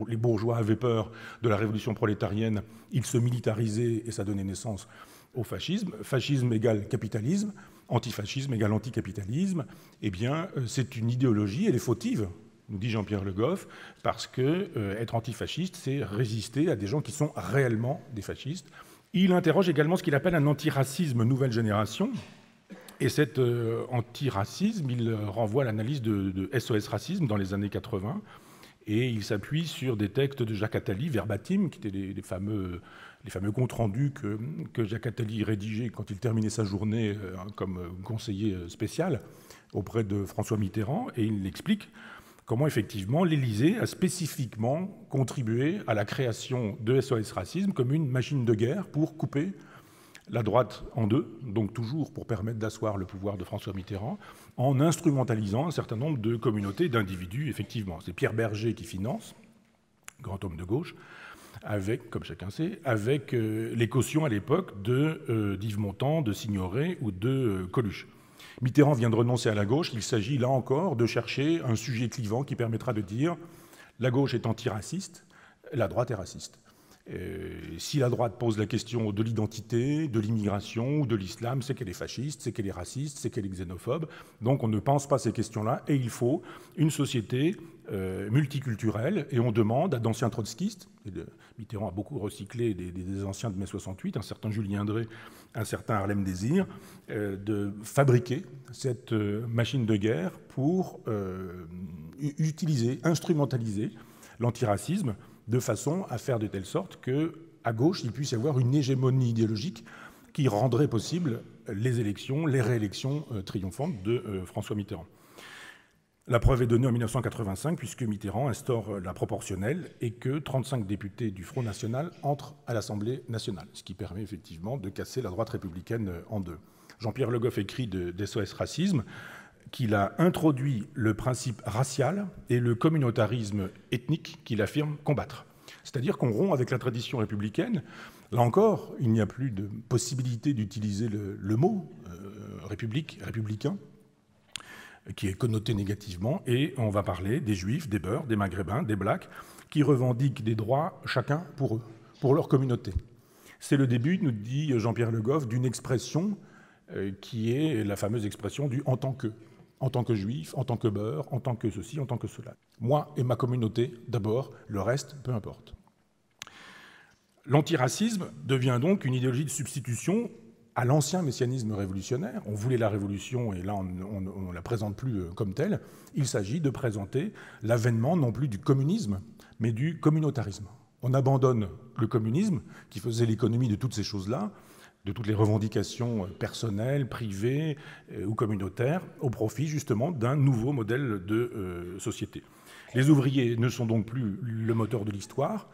Les bourgeois avaient peur de la révolution prolétarienne, ils se militarisaient et ça donnait naissance au fascisme. Fascisme égale capitalisme, antifascisme égale anticapitalisme. Eh bien, c'est une idéologie, elle est fautive, nous dit Jean-Pierre Le Goff, parce que être antifasciste, c'est résister à des gens qui sont réellement des fascistes. Il interroge également ce qu'il appelle un antiracisme nouvelle génération. Et cet antiracisme, il renvoie à l'analyse de SOS Racisme dans les années 80. Et il s'appuie sur des textes de Jacques Attali, verbatim, qui étaient les fameux comptes rendus que Jacques Attali rédigeait quand il terminait sa journée comme conseiller spécial auprès de François Mitterrand. Et il explique comment, effectivement, l'Élysée a spécifiquement contribué à la création de SOS Racisme comme une machine de guerre pour couper la droite en deux, donc toujours pour permettre d'asseoir le pouvoir de François Mitterrand, en instrumentalisant un certain nombre de communautés, d'individus, effectivement. C'est Pierre Berger qui finance, grand homme de gauche, avec, comme chacun sait, avec les cautions à l'époque d'Yves Montand, de Signoret ou de Coluche. Mitterrand vient de renoncer à la gauche. Il s'agit, là encore, de chercher un sujet clivant qui permettra de dire la gauche est antiraciste, la droite est raciste. Si la droite pose la question de l'identité, de l'immigration ou de l'islam, c'est qu'elle est fasciste, c'est qu'elle est raciste, c'est qu'elle est xénophobe. Donc on ne pense pas ces questions-là et il faut une société multiculturelle. Et on demande à d'anciens trotskistes, Mitterrand a beaucoup recyclé des anciens de mai 68, un certain Julien Drey, un certain Harlem Désir, de fabriquer cette machine de guerre pour utiliser, instrumentaliser l'antiracisme de façon à faire de telle sorte qu'à gauche, il puisse y avoir une hégémonie idéologique qui rendrait possible les élections, les réélections triomphantes de François Mitterrand. La preuve est donnée en 1985, puisque Mitterrand instaure la proportionnelle et que 35 députés du Front National entrent à l'Assemblée nationale, ce qui permet effectivement de casser la droite républicaine en deux. Jean-Pierre Le Goff écrit de SOS Racisme qu'il a introduit le principe racial et le communautarisme ethnique qu'il affirme combattre. C'est-à-dire qu'on rompt avec la tradition républicaine. Là encore, il n'y a plus de possibilité d'utiliser le mot républicain, qui est connoté négativement, et on va parler des Juifs, des Beurs, des Maghrébins, des Blacks, qui revendiquent des droits chacun pour eux, pour leur communauté. C'est le début, nous dit Jean-Pierre Le Goff, d'une expression qui est la fameuse expression du « en tant que Juif, en tant que Beur, en tant que ceci, en tant que cela. Moi et ma communauté, d'abord, le reste, peu importe. » L'antiracisme devient donc une idéologie de substitution à l'ancien messianisme révolutionnaire. On voulait la révolution et là on ne la présente plus comme telle. Il s'agit de présenter l'avènement non plus du communisme, mais du communautarisme. On abandonne le communisme qui faisait l'économie de toutes ces choses-là, de toutes les revendications personnelles, privées ou communautaires, au profit justement d'un nouveau modèle de société. Les ouvriers ne sont donc plus le moteur de l'histoire,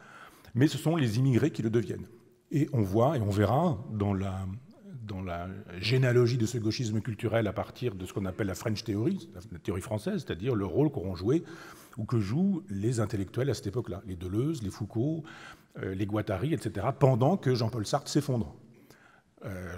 mais ce sont les immigrés qui le deviennent. Et on voit et on verra dans la généalogie de ce gauchisme culturel à partir de ce qu'on appelle la French Theory, la théorie française, c'est-à-dire le rôle qu'auront joué ou que jouent les intellectuels à cette époque-là, les Deleuze, les Foucault, les Guattari, etc., pendant que Jean-Paul Sartre s'effondre.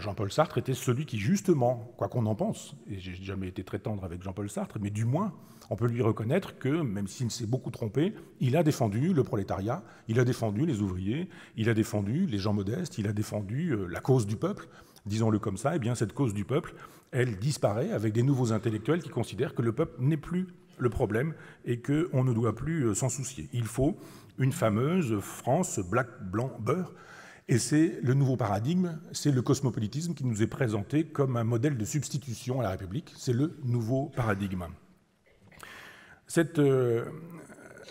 Jean-Paul Sartre était celui qui, justement, quoi qu'on en pense, et j'ai jamais été très tendre avec Jean-Paul Sartre, mais du moins, on peut lui reconnaître que, même s'il s'est beaucoup trompé, il a défendu le prolétariat, il a défendu les ouvriers, il a défendu les gens modestes, il a défendu la cause du peuple. Disons-le comme ça, eh bien cette cause du peuple, elle disparaît avec des nouveaux intellectuels qui considèrent que le peuple n'est plus le problème et qu'on ne doit plus s'en soucier. Il faut une fameuse France black, blanc, beurre. Et c'est le nouveau paradigme, c'est le cosmopolitisme qui nous est présenté comme un modèle de substitution à la République. C'est le nouveau paradigme. Cette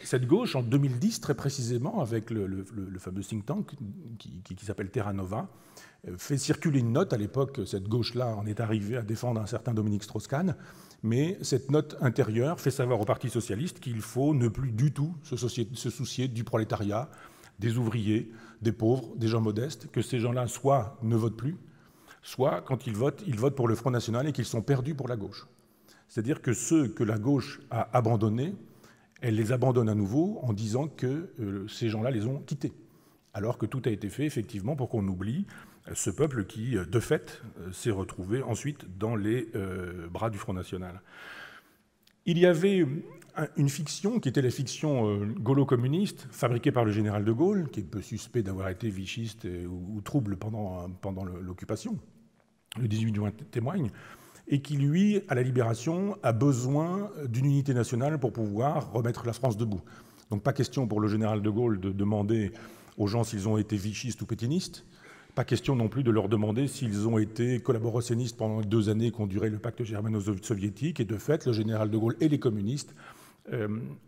cette gauche, en 2010 très précisément, avec le fameux think tank qui s'appelle Terra Nova, fait circuler une note. À l'époque, cette gauche-là en est arrivée à défendre un certain Dominique Strauss-Kahn, mais cette note intérieure fait savoir au Parti socialiste qu'il faut ne plus du tout se soucier du prolétariat, des ouvriers, des pauvres, des gens modestes, que ces gens-là soit ne votent plus, soit, quand ils votent pour le Front National et qu'ils sont perdus pour la gauche. C'est-à-dire que ceux que la gauche a abandonnés, elle les abandonne à nouveau en disant que ces gens-là les ont quittés. Alors que tout a été fait, effectivement, pour qu'on oublie ce peuple qui, de fait, s'est retrouvé ensuite dans les bras du Front National. Il y avait une fiction qui était la fiction gaulo-communiste, fabriquée par le général de Gaulle, qui est peu suspect d'avoir été vichiste ou trouble pendant l'occupation. Le 18 juin témoigne, et qui, lui, à la Libération, a besoin d'une unité nationale pour pouvoir remettre la France debout. Donc pas question pour le général de Gaulle de demander aux gens s'ils ont été vichistes ou pétinistes, pas question non plus de leur demander s'ils ont été collaborationnistes pendant les 2 années qu'ont duré le pacte germano-soviétique, et de fait, le général de Gaulle et les communistes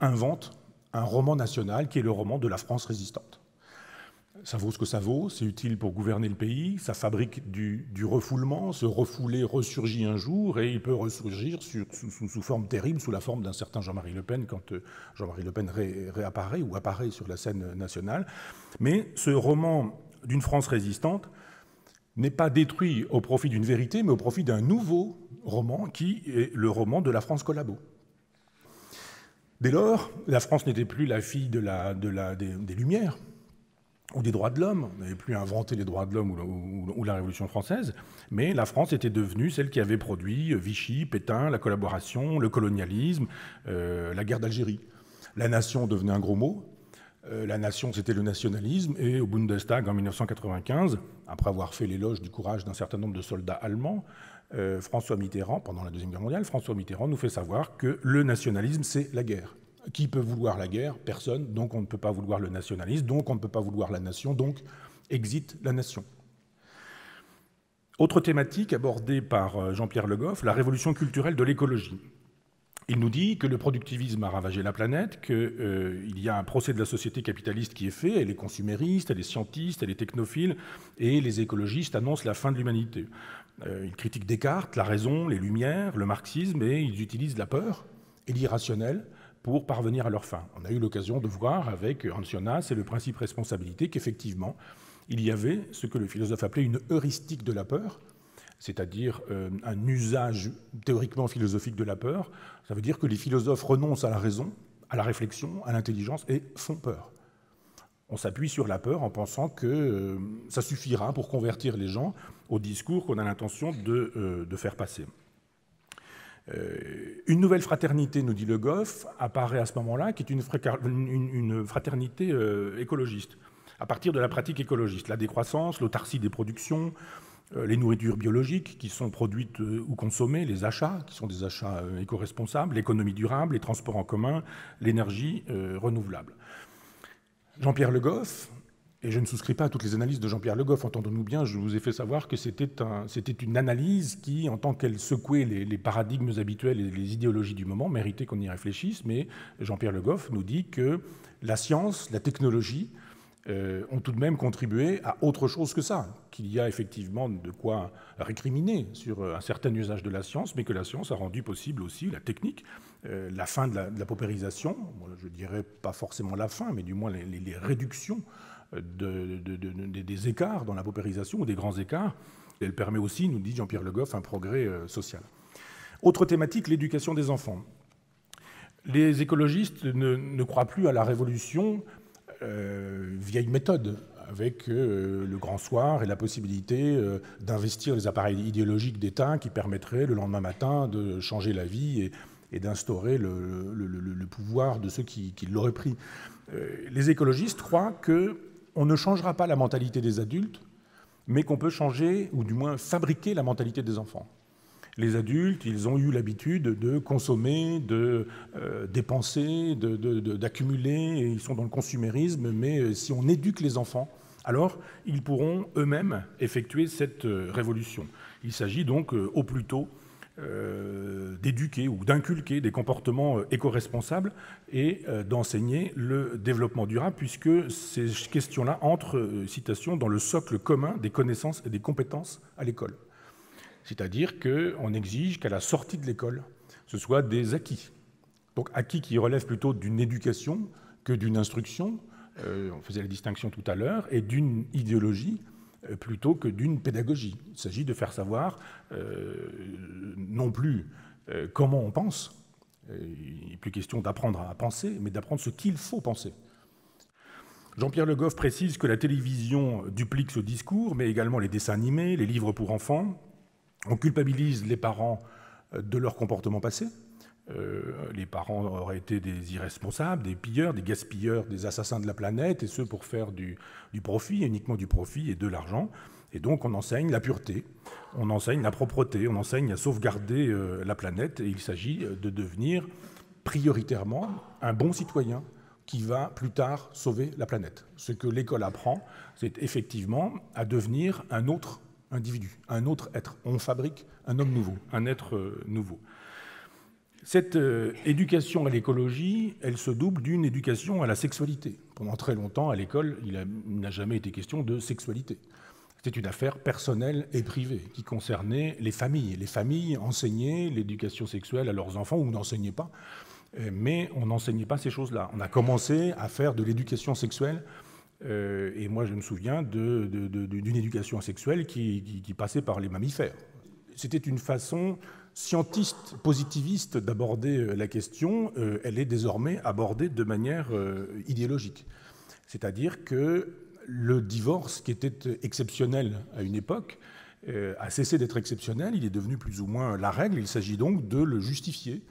inventent un roman national qui est le roman de la France résistante. Ça vaut ce que ça vaut, c'est utile pour gouverner le pays, ça fabrique du refoulement, ce refoulé ressurgit un jour et il peut ressurgir sous forme terrible, sous la forme d'un certain Jean-Marie Le Pen, quand Jean-Marie Le Pen réapparaît ou apparaît sur la scène nationale. Mais ce roman d'une France résistante n'est pas détruit au profit d'une vérité, mais au profit d'un nouveau roman qui est le roman de la France collabo. Dès lors, la France n'était plus la fille des Lumières, ou des droits de l'homme. On n'avait plus inventé les droits de l'homme ou la Révolution française, mais la France était devenue celle qui avait produit Vichy, Pétain, la collaboration, le colonialisme, la guerre d'Algérie. La nation devenait un gros mot. La nation, c'était le nationalisme. Et au Bundestag, en 1995, après avoir fait l'éloge du courage d'un certain nombre de soldats allemands, François Mitterrand, pendant la Deuxième Guerre mondiale, François Mitterrand nous fait savoir que le nationalisme, c'est la guerre. Qui peut vouloir la guerre? Personne. Donc on ne peut pas vouloir le nationalisme, donc on ne peut pas vouloir la nation, donc exit la nation. Autre thématique abordée par Jean-Pierre Le Goff, la révolution culturelle de l'écologie. Il nous dit que le productivisme a ravagé la planète, qu'il y a un procès de la société capitaliste qui est fait, elle est consumériste, elle est scientiste, elle est technophile, et les écologistes annoncent la fin de l'humanité. Ils critiquent Descartes, la raison, les Lumières, le marxisme, et ils utilisent la peur et l'irrationnel pour parvenir à leur fin. On a eu l'occasion de voir avec Hans Jonas et le principe responsabilité qu'effectivement, il y avait ce que le philosophe appelait une heuristique de la peur, c'est-à-dire un usage théoriquement philosophique de la peur. Ça veut dire que les philosophes renoncent à la raison, à la réflexion, à l'intelligence et font peur. On s'appuie sur la peur en pensant que ça suffira pour convertir les gens au discours qu'on a l'intention de faire passer. Une nouvelle fraternité, nous dit Le Goff, apparaît à ce moment-là, qui est une fraternité écologiste, à partir de la pratique écologiste. La décroissance, l'autarcie des productions, les nourritures biologiques qui sont produites ou consommées, les achats, qui sont des achats éco-responsables, l'économie durable, les transports en commun, l'énergie renouvelable. Jean-Pierre Le Goff, et je ne souscris pas à toutes les analyses de Jean-Pierre Le Goff, entendons-nous bien, je vous ai fait savoir que c'était une analyse qui, en tant qu'elle secouait les paradigmes habituels et les idéologies du moment, méritait qu'on y réfléchisse, mais Jean-Pierre Le Goff nous dit que la science, la technologie ont tout de même contribué à autre chose que ça, qu'il y a effectivement de quoi récriminer sur un certain usage de la science, mais que la science a rendu possible aussi, la technique, la fin de la paupérisation, je dirais pas forcément la fin, mais du moins les réductions des écarts dans la paupérisation ou des grands écarts. Elle permet aussi, nous dit Jean-Pierre Le Goff, un progrès social. Autre thématique, l'éducation des enfants. Les écologistes ne croient plus à la révolution vieille méthode, avec le grand soir et la possibilité d'investir les appareils idéologiques d'État qui permettraient le lendemain matin de changer la vie et d'instaurer le pouvoir de ceux qui l'auraient pris. Les écologistes croient qu'on ne changera pas la mentalité des adultes, mais qu'on peut changer, ou du moins fabriquer la mentalité des enfants. Les adultes, ils ont eu l'habitude de consommer, de dépenser, d'accumuler, et ils sont dans le consumérisme, mais si on éduque les enfants, alors ils pourront eux-mêmes effectuer cette révolution. Il s'agit donc au plus tôt d'éduquer ou d'inculquer des comportements éco-responsables et d'enseigner le développement durable, puisque ces questions-là entrent, citation, dans le socle commun des connaissances et des compétences à l'école. C'est-à-dire qu'on exige qu'à la sortie de l'école, ce soit des acquis. Donc acquis qui relèvent plutôt d'une éducation que d'une instruction, on faisait la distinction tout à l'heure, et d'une idéologie plutôt que d'une pédagogie. Il s'agit de faire savoir non plus comment on pense, il n'est plus question d'apprendre à penser, mais d'apprendre ce qu'il faut penser. Jean-Pierre Le Goff précise que la télévision duplique ce discours, mais également les dessins animés, les livres pour enfants. On culpabilise les parents de leur comportement passé. Les parents auraient été des irresponsables, des pilleurs, des gaspilleurs, des assassins de la planète, et ce pour faire du profit, uniquement du profit et de l'argent. Et donc on enseigne la pureté, on enseigne la propreté, on enseigne à sauvegarder la planète, et il s'agit de devenir prioritairement un bon citoyen qui va plus tard sauver la planète. Ce que l'école apprend, c'est effectivement à devenir un autre individu, un autre être. On fabrique un homme nouveau, un être nouveau. Cette éducation à l'écologie, elle se double d'une éducation à la sexualité. Pendant très longtemps, à l'école, il n'a jamais été question de sexualité. C'était une affaire personnelle et privée qui concernait les familles. Les familles enseignaient l'éducation sexuelle à leurs enfants ou n'enseignaient pas, mais on n'enseignait pas ces choses-là. On a commencé à faire de l'éducation sexuelle, et moi je me souviens d'une éducation sexuelle qui passait par les mammifères. C'était une façon scientiste, positiviste d'aborder la question. Elle est désormais abordée de manière idéologique. C'est-à-dire que le divorce, qui était exceptionnel à une époque, a cessé d'être exceptionnel, il est devenu plus ou moins la règle. Il s'agit donc de le justifier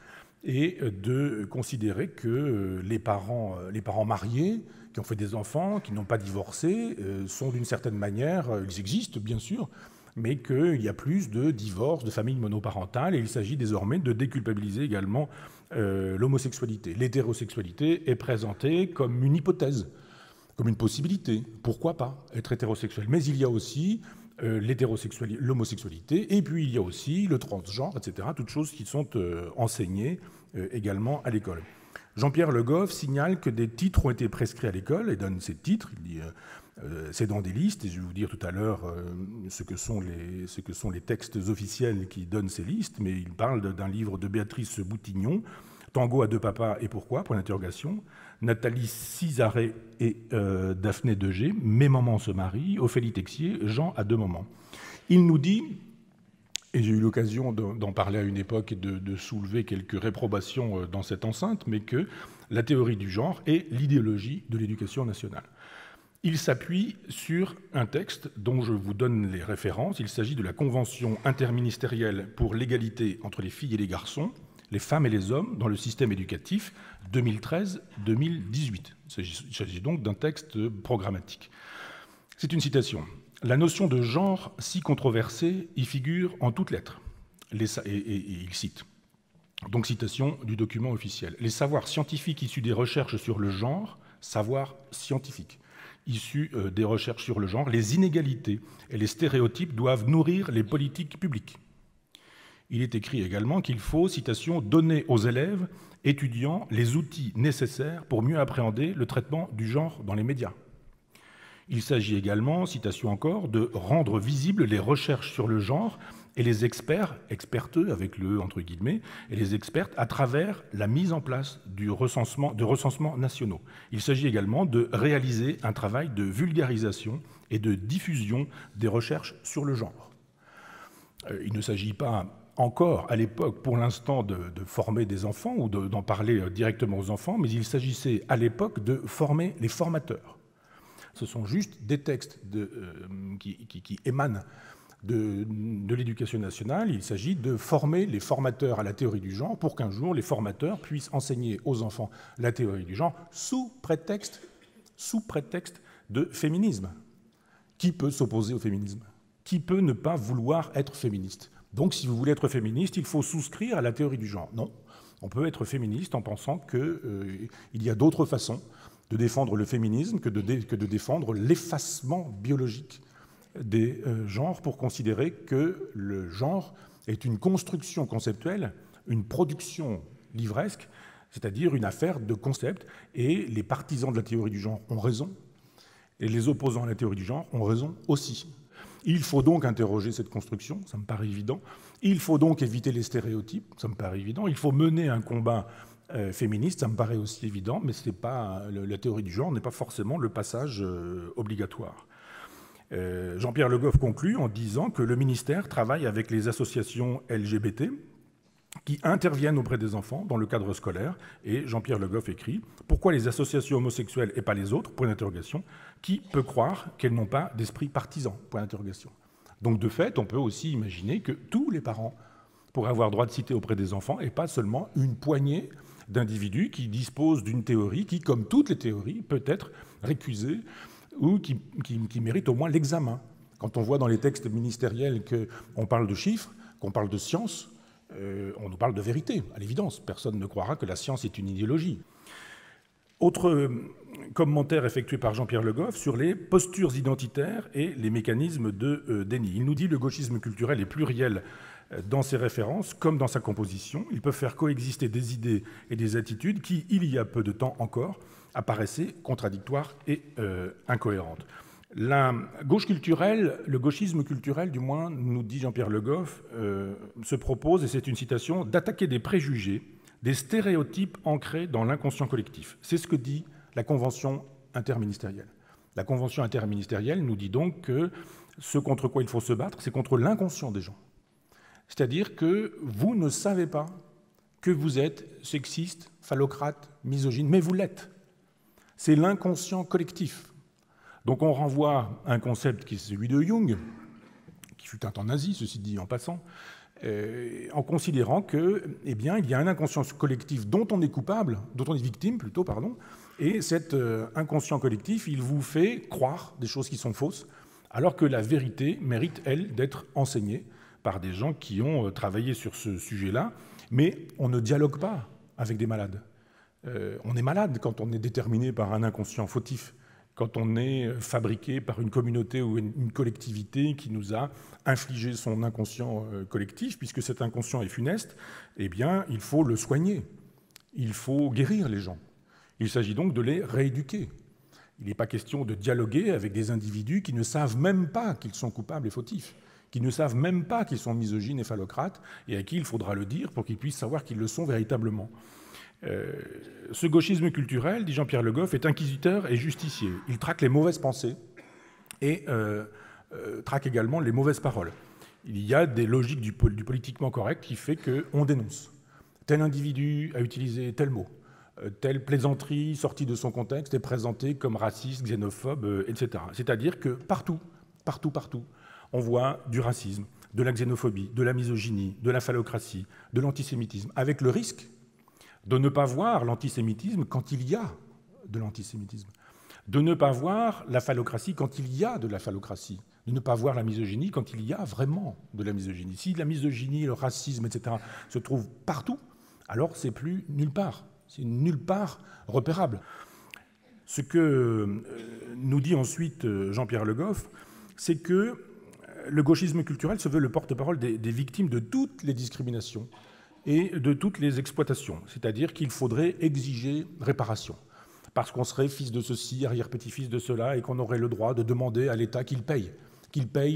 et de considérer que les parents mariés, qui ont fait des enfants, qui n'ont pas divorcé, sont d'une certaine manière, ils existent bien sûr, mais qu'il y a plus de divorces, de familles monoparentales, et il s'agit désormais de déculpabiliser également l'homosexualité. L'hétérosexualité est présentée comme une hypothèse, comme une possibilité. Pourquoi pas être hétérosexuel? Mais il y a aussi l'homosexualité, et puis il y a aussi le transgenre, etc., toutes choses qui sont enseignées également à l'école. Jean-Pierre Le Goff signale que des titres ont été prescrits à l'école, et donne ces titres, il dit c'est dans des listes, et je vais vous dire tout à l'heure ce que sont les textes officiels qui donnent ces listes, mais il parle d'un livre de Béatrice Boutignon, Tango à deux papas et pourquoi, point d'interrogation, Nathalie Cizarret et Daphné Degé, Mes mamans se marient, Ophélie Texier, Jean à deux mamans. Il nous dit, et j'ai eu l'occasion d'en parler à une époque et de soulever quelques réprobations dans cette enceinte, mais que la théorie du genre est l'idéologie de l'éducation nationale. Il s'appuie sur un texte dont je vous donne les références. Il s'agit de la Convention interministérielle pour l'égalité entre les filles et les garçons, les femmes et les hommes dans le système éducatif 2013-2018. Il s'agit donc d'un texte programmatique. C'est une citation. « La notion de genre si controversée y figure en toutes lettres. » Et il cite. Donc citation du document officiel. « Les savoirs scientifiques issus des recherches sur le genre, savoirs scientifiques, issus des recherches sur le genre, les inégalités et les stéréotypes doivent nourrir les politiques publiques. » Il est écrit également qu'il faut, citation, « donner aux élèves, étudiants, les outils nécessaires pour mieux appréhender le traitement du genre dans les médias. » Il s'agit également, citation encore, de rendre visibles les recherches sur le genre et les experts, experteux avec le entre guillemets, et les expertes à travers la mise en place de recensements nationaux. Il s'agit également de réaliser un travail de vulgarisation et de diffusion des recherches sur le genre. Il ne s'agit pas encore, à l'époque, pour l'instant, de former des enfants ou d'en parler directement aux enfants, mais il s'agissait à l'époque de former les formateurs. Ce sont juste des textes qui émanent de l'éducation nationale. Il s'agit de former les formateurs à la théorie du genre pour qu'un jour, les formateurs puissent enseigner aux enfants la théorie du genre sous prétexte de féminisme. Qui peut s'opposer au féminisme? Qui peut ne pas vouloir être féministe? Donc, si vous voulez être féministe, il faut souscrire à la théorie du genre. Non, on peut être féministe en pensant qu'il y a d'autres façons de défendre le féminisme que de défendre l'effacement biologique des genres pour considérer que le genre est une construction conceptuelle, une production livresque, c'est-à-dire une affaire de concept, et les partisans de la théorie du genre ont raison, et les opposants à la théorie du genre ont raison aussi. Il faut donc interroger cette construction, ça me paraît évident. Il faut donc éviter les stéréotypes, ça me paraît évident. Il faut mener un combat féministe, ça me paraît aussi évident, mais la théorie du genre n'est pas forcément le passage obligatoire. Jean-Pierre Le Goff conclut en disant que le ministère travaille avec les associations LGBT qui interviennent auprès des enfants dans le cadre scolaire. Et Jean-Pierre Le Goff écrit « Pourquoi les associations homosexuelles et pas les autres ?» Point d'interrogation. Qui peut croire qu'elles n'ont pas d'esprit partisan ? Point d'interrogation. Donc de fait, on peut aussi imaginer que tous les parents pourraient avoir droit de citer auprès des enfants et pas seulement une poignée d'individus qui disposent d'une théorie qui, comme toutes les théories, peut être récusée ou qui mérite au moins l'examen. Quand on voit dans les textes ministériels qu'on parle de chiffres, qu'on parle de science, on nous parle de vérité, à l'évidence. Personne ne croira que la science est une idéologie. Autre commentaire effectué par Jean-Pierre Le Goff sur les postures identitaires et les mécanismes de déni. Il nous dit que le gauchisme culturel est pluriel dans ses références comme dans sa composition. Ils peuvent faire coexister des idées et des attitudes qui, il y a peu de temps encore, apparaissaient contradictoires et incohérentes. La gauche culturelle, le gauchisme culturel, du moins, nous dit Jean-Pierre Le Goff, se propose, et c'est une citation, d'attaquer des préjugés, des stéréotypes ancrés dans l'inconscient collectif. C'est ce que dit la Convention interministérielle. La Convention interministérielle nous dit donc que ce contre quoi il faut se battre, c'est contre l'inconscient des gens. C'est-à-dire que vous ne savez pas que vous êtes sexiste, phallocrate, misogyne, mais vous l'êtes. C'est l'inconscient collectif. Donc on renvoie à un concept qui est celui de Jung, qui fut un temps nazi, ceci dit en passant, en considérant que, eh bien, il y a un inconscient collectif dont on est coupable, dont on est victime plutôt, pardon, et cet inconscient collectif, il vous fait croire des choses qui sont fausses, alors que la vérité mérite, elle, d'être enseignée par des gens qui ont travaillé sur ce sujet-là, mais on ne dialogue pas avec des malades. On est malade quand on est déterminé par un inconscient fautif, quand on est fabriqué par une communauté ou une collectivité qui nous a infligé son inconscient collectif, puisque cet inconscient est funeste, eh bien, il faut le soigner. Il faut guérir les gens. Il s'agit donc de les rééduquer. Il n'est pas question de dialoguer avec des individus qui ne savent même pas qu'ils sont coupables et fautifs, qui ne savent même pas qu'ils sont misogynes et phallocrates, et à qui il faudra le dire pour qu'ils puissent savoir qu'ils le sont véritablement. Ce gauchisme culturel, dit Jean-Pierre Le Goff, est inquisiteur et justicier. Il traque les mauvaises pensées et traque également les mauvaises paroles. Il y a des logiques du politiquement correct qui fait qu'on dénonce. Tel individu a utilisé tel mot, telle plaisanterie sortie de son contexte est présentée comme raciste, xénophobe, etc. C'est-à-dire que partout, on voit du racisme, de la xénophobie, de la misogynie, de la phallocratie, de l'antisémitisme, avec le risque de ne pas voir l'antisémitisme quand il y a de l'antisémitisme, de ne pas voir la phallocratie quand il y a de la phallocratie, de ne pas voir la misogynie quand il y a vraiment de la misogynie. Si la misogynie, le racisme, etc. se trouvent partout, alors c'est plus nulle part, c'est nulle part repérable. Ce que nous dit ensuite Jean-Pierre Le Goff, c'est que le gauchisme culturel se veut le porte-parole des victimes de toutes les discriminations et de toutes les exploitations, c'est-à-dire qu'il faudrait exiger réparation, parce qu'on serait fils de ceci, arrière-petit-fils de cela, et qu'on aurait le droit de demander à l'État qu'il paye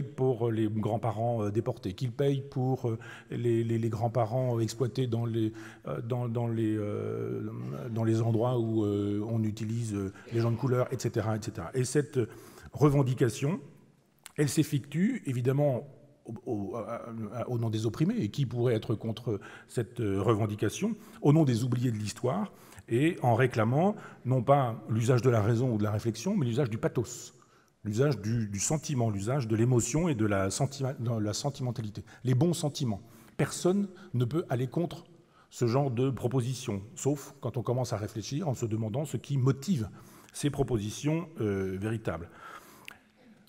pour les grands-parents déportés, qu'il paye pour les grands-parents exploités dans les endroits où on utilise les gens de couleur, etc., etc. Et cette revendication, elle s'effectue évidemment au nom des opprimés, et qui pourrait être contre cette revendication, au nom des oubliés de l'histoire, et en réclamant non pas l'usage de la raison ou de la réflexion, mais l'usage du pathos, l'usage du sentiment, l'usage de l'émotion et de la sentimentalité, les bons sentiments. Personne ne peut aller contre ce genre de propositions, sauf quand on commence à réfléchir en se demandant ce qui motive ces propositions véritables.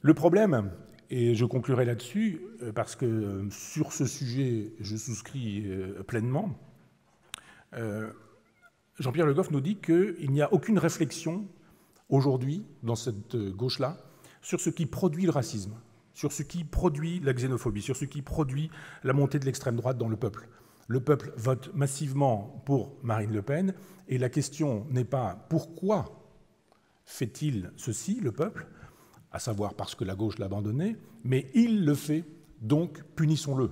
Le problème, et je conclurai là-dessus, parce que sur ce sujet, je souscris pleinement, Jean-Pierre Le Goff nous dit qu'il n'y a aucune réflexion aujourd'hui, dans cette gauche-là, sur ce qui produit le racisme, sur ce qui produit la xénophobie, sur ce qui produit la montée de l'extrême droite dans le peuple. Le peuple vote massivement pour Marine Le Pen, et la question n'est pas pourquoi fait-il ceci, le peuple, à savoir parce que la gauche l'a abandonné, mais il le fait, donc punissons-le,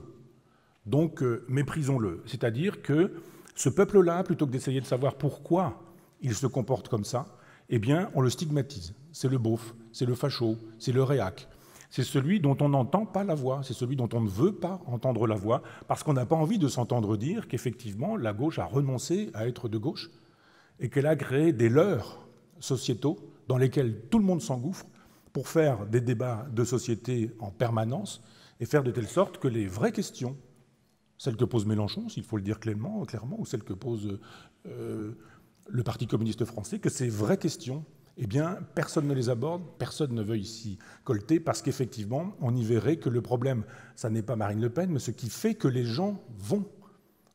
donc méprisons-le. C'est-à-dire que ce peuple-là, plutôt que d'essayer de savoir pourquoi il se comporte comme ça, eh bien, on le stigmatise. C'est le beauf, c'est le facho, c'est le réac. C'est celui dont on n'entend pas la voix, c'est celui dont on ne veut pas entendre la voix, parce qu'on n'a pas envie de s'entendre dire qu'effectivement, la gauche a renoncé à être de gauche et qu'elle a créé des leurres sociétaux dans lesquels tout le monde s'engouffre pour faire des débats de société en permanence et faire de telle sorte que les vraies questions, celles que pose Mélenchon, s'il faut le dire clairement, ou celles que pose le Parti communiste français, que ces vraies questions, eh bien, personne ne les aborde, personne ne veut ici colter, parce qu'effectivement, on y verrait que le problème, ça n'est pas Marine Le Pen, mais ce qui fait que les gens vont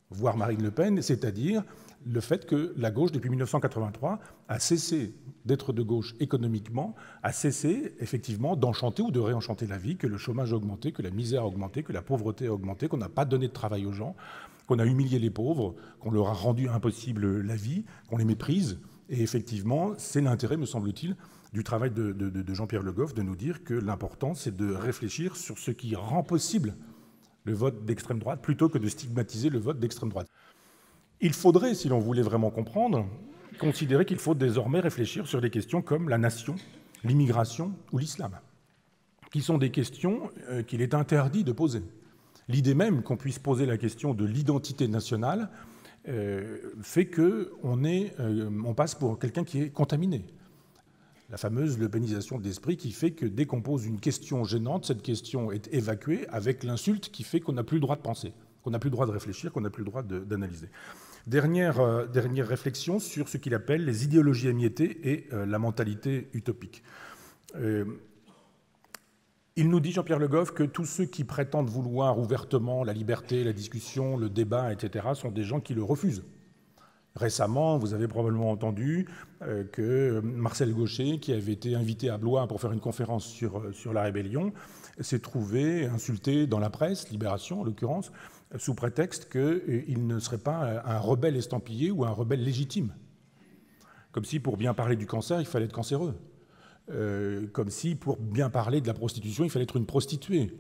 voir Marine Le Pen, c'est-à-dire le fait que la gauche, depuis 1983, a cessé d'être de gauche économiquement, a cessé effectivement d'enchanter ou de réenchanter la vie, que le chômage a augmenté, que la misère a augmenté, que la pauvreté a augmenté, qu'on n'a pas donné de travail aux gens, qu'on a humilié les pauvres, qu'on leur a rendu impossible la vie, qu'on les méprise. Et effectivement, c'est l'intérêt, me semble-t-il, du travail de Jean-Pierre Le Goff de nous dire que l'important, c'est de réfléchir sur ce qui rend possible le vote d'extrême droite, plutôt que de stigmatiser le vote d'extrême droite. Il faudrait, si l'on voulait vraiment comprendre, considérer qu'il faut désormais réfléchir sur des questions comme la nation, l'immigration ou l'islam, qui sont des questions qu'il est interdit de poser. L'idée même qu'on puisse poser la question de l'identité nationale fait qu'on passe pour quelqu'un qui est contaminé. La fameuse lepénisation de l'esprit qui fait que dès qu'on pose une question gênante, cette question est évacuée avec l'insulte qui fait qu'on n'a plus le droit de penser, qu'on n'a plus le droit de réfléchir, qu'on n'a plus le droit d'analyser. Dernière réflexion sur ce qu'il appelle les idéologies émiettées et la mentalité utopique. Il nous dit, Jean-Pierre Le Goff, que tous ceux qui prétendent vouloir ouvertement la liberté, la discussion, le débat, etc., sont des gens qui le refusent. Récemment, vous avez probablement entendu que Marcel Gauchet, qui avait été invité à Blois pour faire une conférence sur la rébellion, s'est trouvé insulté dans la presse, Libération en l'occurrence, sous prétexte qu'il ne serait pas un rebelle estampillé ou un rebelle légitime. Comme si pour bien parler du cancer, il fallait être cancéreux. Comme si pour bien parler de la prostitution, il fallait être une prostituée.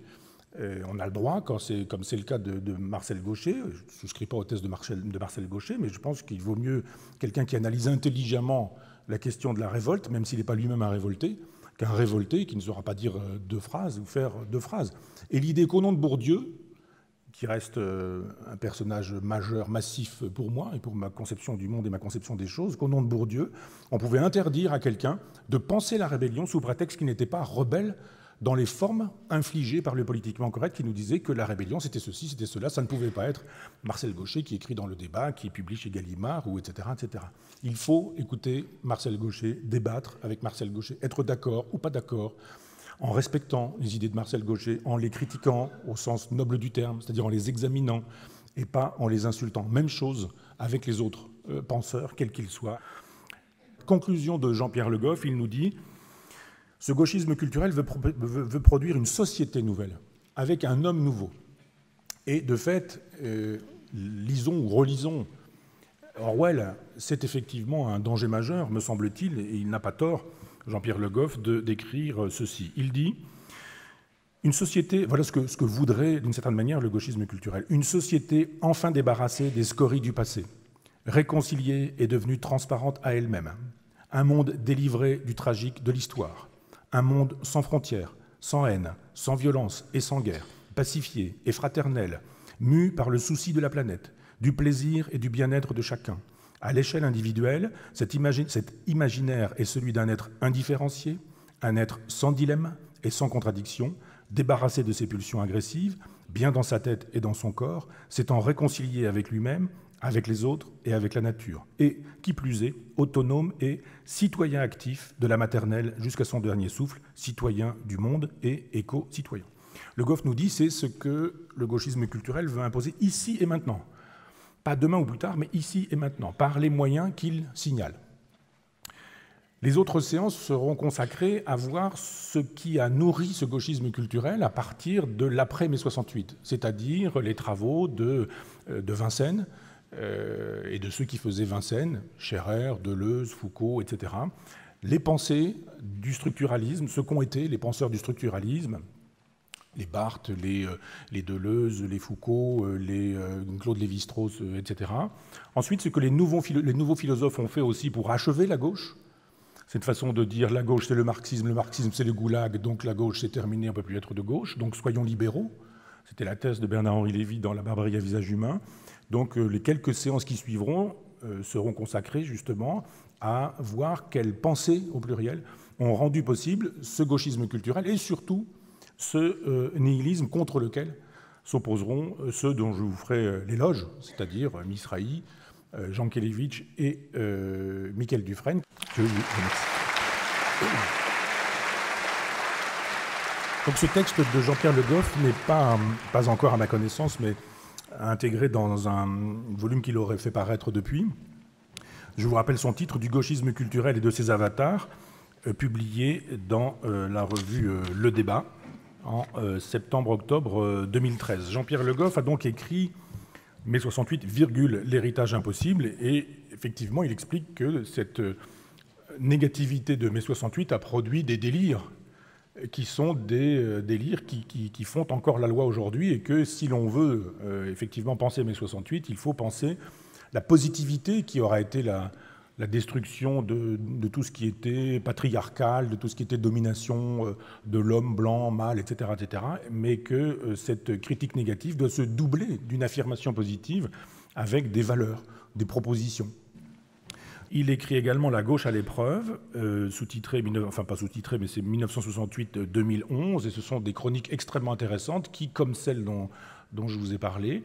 On a le droit, comme c'est le cas de Marcel Gauchet, je ne souscris pas aux thèses de Marcel Gauchet, mais je pense qu'il vaut mieux quelqu'un qui analyse intelligemment la question de la révolte, même s'il n'est pas lui-même un révolté, qu'un révolté qui ne saura pas dire deux phrases ou faire deux phrases. Et l'idée qu'au nom de Bourdieu, qui reste un personnage majeur, massif pour moi et pour ma conception du monde et ma conception des choses, qu'au nom de Bourdieu, on pouvait interdire à quelqu'un de penser la rébellion sous prétexte qu'il n'était pas rebelle dans les formes infligées par le politiquement correct qui nous disait que la rébellion, c'était ceci, c'était cela, ça ne pouvait pas être Marcel Gauchet qui écrit dans Le Débat, qui publie chez Gallimard, ou etc., etc. Il faut écouter Marcel Gauchet, débattre avec Marcel Gauchet, être d'accord ou pas d'accord, en respectant les idées de Marcel Gauchet, en les critiquant au sens noble du terme, c'est-à-dire en les examinant et pas en les insultant. Même chose avec les autres penseurs, quels qu'ils soient. Conclusion de Jean-Pierre Le Goff, il nous dit « Ce gauchisme culturel veut produire une société nouvelle, avec un homme nouveau. » Et de fait, lisons ou relisons Orwell, c'est effectivement un danger majeur, me semble-t-il, et il n'a pas tort, Jean-Pierre Le Goff, d'écrire ceci. Il dit « Une société, voilà ce que voudrait d'une certaine manière le gauchisme culturel, une société enfin débarrassée des scories du passé, réconciliée et devenue transparente à elle-même, un monde délivré du tragique de l'histoire, un monde sans frontières, sans haine, sans violence et sans guerre, pacifié et fraternel, mu par le souci de la planète, du plaisir et du bien-être de chacun. À l'échelle individuelle, cet imaginaire est celui d'un être indifférencié, un être sans dilemme et sans contradiction, débarrassé de ses pulsions agressives, bien dans sa tête et dans son corps, s'étant réconcilié avec lui-même, avec les autres et avec la nature, et, qui plus est, autonome et citoyen actif de la maternelle jusqu'à son dernier souffle, citoyen du monde et éco-citoyen. Le Goff nous dit, c'est ce que le gauchisme culturel veut imposer ici et maintenant. Pas demain ou plus tard, mais ici et maintenant, par les moyens qu'il signale. Les autres séances seront consacrées à voir ce qui a nourri ce gauchisme culturel à partir de l'après-mai 68, c'est-à-dire les travaux de Vincennes et de ceux qui faisaient Vincennes, Scherrer, Deleuze, Foucault, etc. Les pensées du structuralisme, ce qu'ont été les penseurs du structuralisme, les Barthes, les Deleuze, les Foucault, les Claude Lévi-Strauss, etc. Ensuite, ce que les nouveaux philosophes ont fait aussi pour achever la gauche, cette façon de dire la gauche c'est le marxisme c'est le goulag, donc la gauche c'est terminé, on ne peut plus être de gauche, donc soyons libéraux. C'était la thèse de Bernard-Henri Lévy dans La barbarie à visage humain. Donc les quelques séances qui suivront seront consacrées justement à voir quelles pensées, au pluriel, ont rendu possible ce gauchisme culturel et surtout ce nihilisme contre lequel s'opposeront ceux dont je vous ferai l'éloge, c'est-à-dire Misrahi, Jean Kelevitch et Michael Dufresne. Je vous remercie. Donc ce texte de Jean-Pierre Le Goff n'est pas encore à ma connaissance, mais intégré dans un volume qu'il aurait fait paraître depuis. Je vous rappelle son titre, « Du gauchisme culturel et de ses avatars », publié dans la revue Le Débat en septembre-octobre 2013. Jean-Pierre Le Goff a donc écrit mai 68, l'héritage impossible, et effectivement, il explique que cette négativité de mai 68 a produit des délires qui sont des délires qui font encore la loi aujourd'hui, et que si l'on veut effectivement penser mai 68, il faut penser la positivité qui aura été la destruction de tout ce qui était patriarcal, de tout ce qui était domination de l'homme blanc, mâle, etc., mais que cette critique négative doit se doubler d'une affirmation positive avec des valeurs, des propositions. Il écrit également « La gauche à l'épreuve », sous-titré, enfin pas sous-titré, mais c'est 1968-2011, et ce sont des chroniques extrêmement intéressantes qui, comme celle dont je vous ai parlé,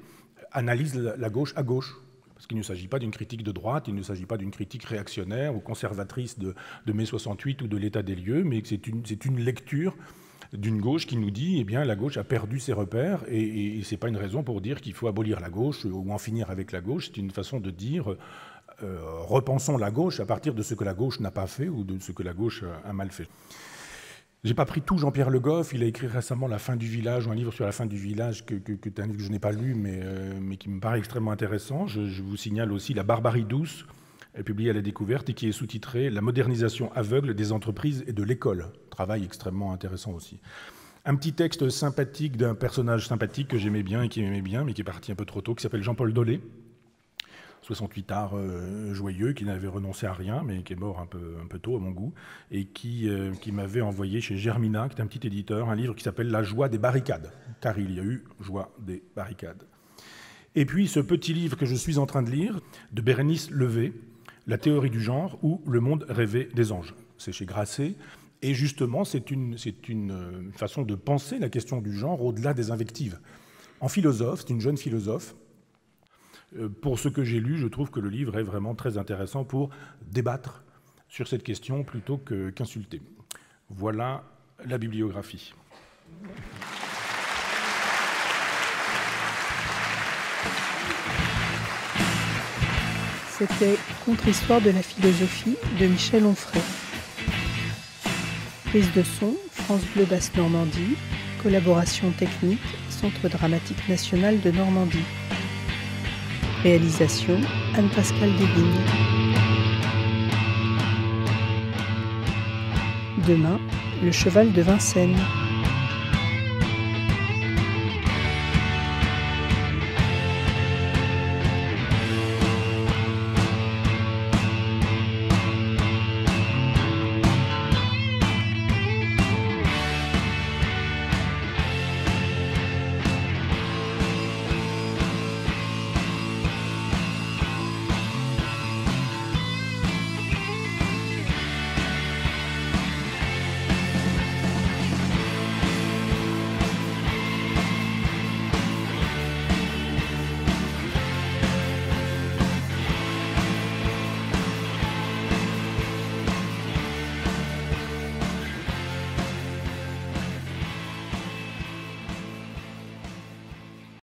analysent la gauche à gauche. Parce qu'il ne s'agit pas d'une critique de droite, il ne s'agit pas d'une critique réactionnaire ou conservatrice de mai 68 ou de l'état des lieux, mais que c'est une lecture d'une gauche qui nous dit, eh bien, la gauche a perdu ses repères, et ce n'est pas une raison pour dire qu'il faut abolir la gauche ou en finir avec la gauche, c'est une façon de dire repensons la gauche à partir de ce que la gauche n'a pas fait ou de ce que la gauche a mal fait. J'ai pas pris tout Jean-Pierre Le Goff, il a écrit récemment La fin du village, ou un livre sur la fin du village que je n'ai pas lu, mais qui me paraît extrêmement intéressant. Je vous signale aussi La barbarie douce, publiée à La Découverte, et qui est sous-titrée La modernisation aveugle des entreprises et de l'école. Travail extrêmement intéressant aussi. Un petit texte sympathique d'un personnage sympathique que j'aimais bien et qui m'aimait bien, mais qui est parti un peu trop tôt, qui s'appelle Jean-Paul Dolé, 68 art joyeux, qui n'avait renoncé à rien, mais qui est mort un peu tôt à mon goût, et qui m'avait envoyé chez Germina, qui est un petit éditeur, un livre qui s'appelle La joie des barricades, car il y a eu joie des barricades. Et puis ce petit livre que je suis en train de lire, de Bérénice Levé, La théorie du genre ou Le monde rêvé des anges. C'est chez Grasset, et justement c'est une façon de penser la question du genre au-delà des invectives. En philosophe, c'est une jeune philosophe. Pour ce que j'ai lu, je trouve que le livre est vraiment très intéressant pour débattre sur cette question plutôt qu'insulter. Voilà la bibliographie. C'était Contre-histoire de la philosophie de Michel Onfray. Prise de son, France Bleu Basse Normandie. Collaboration technique, Centre dramatique national de Normandie. Réalisation, Anne-Pascale Desvignes. Demain, le cheval de Vincennes.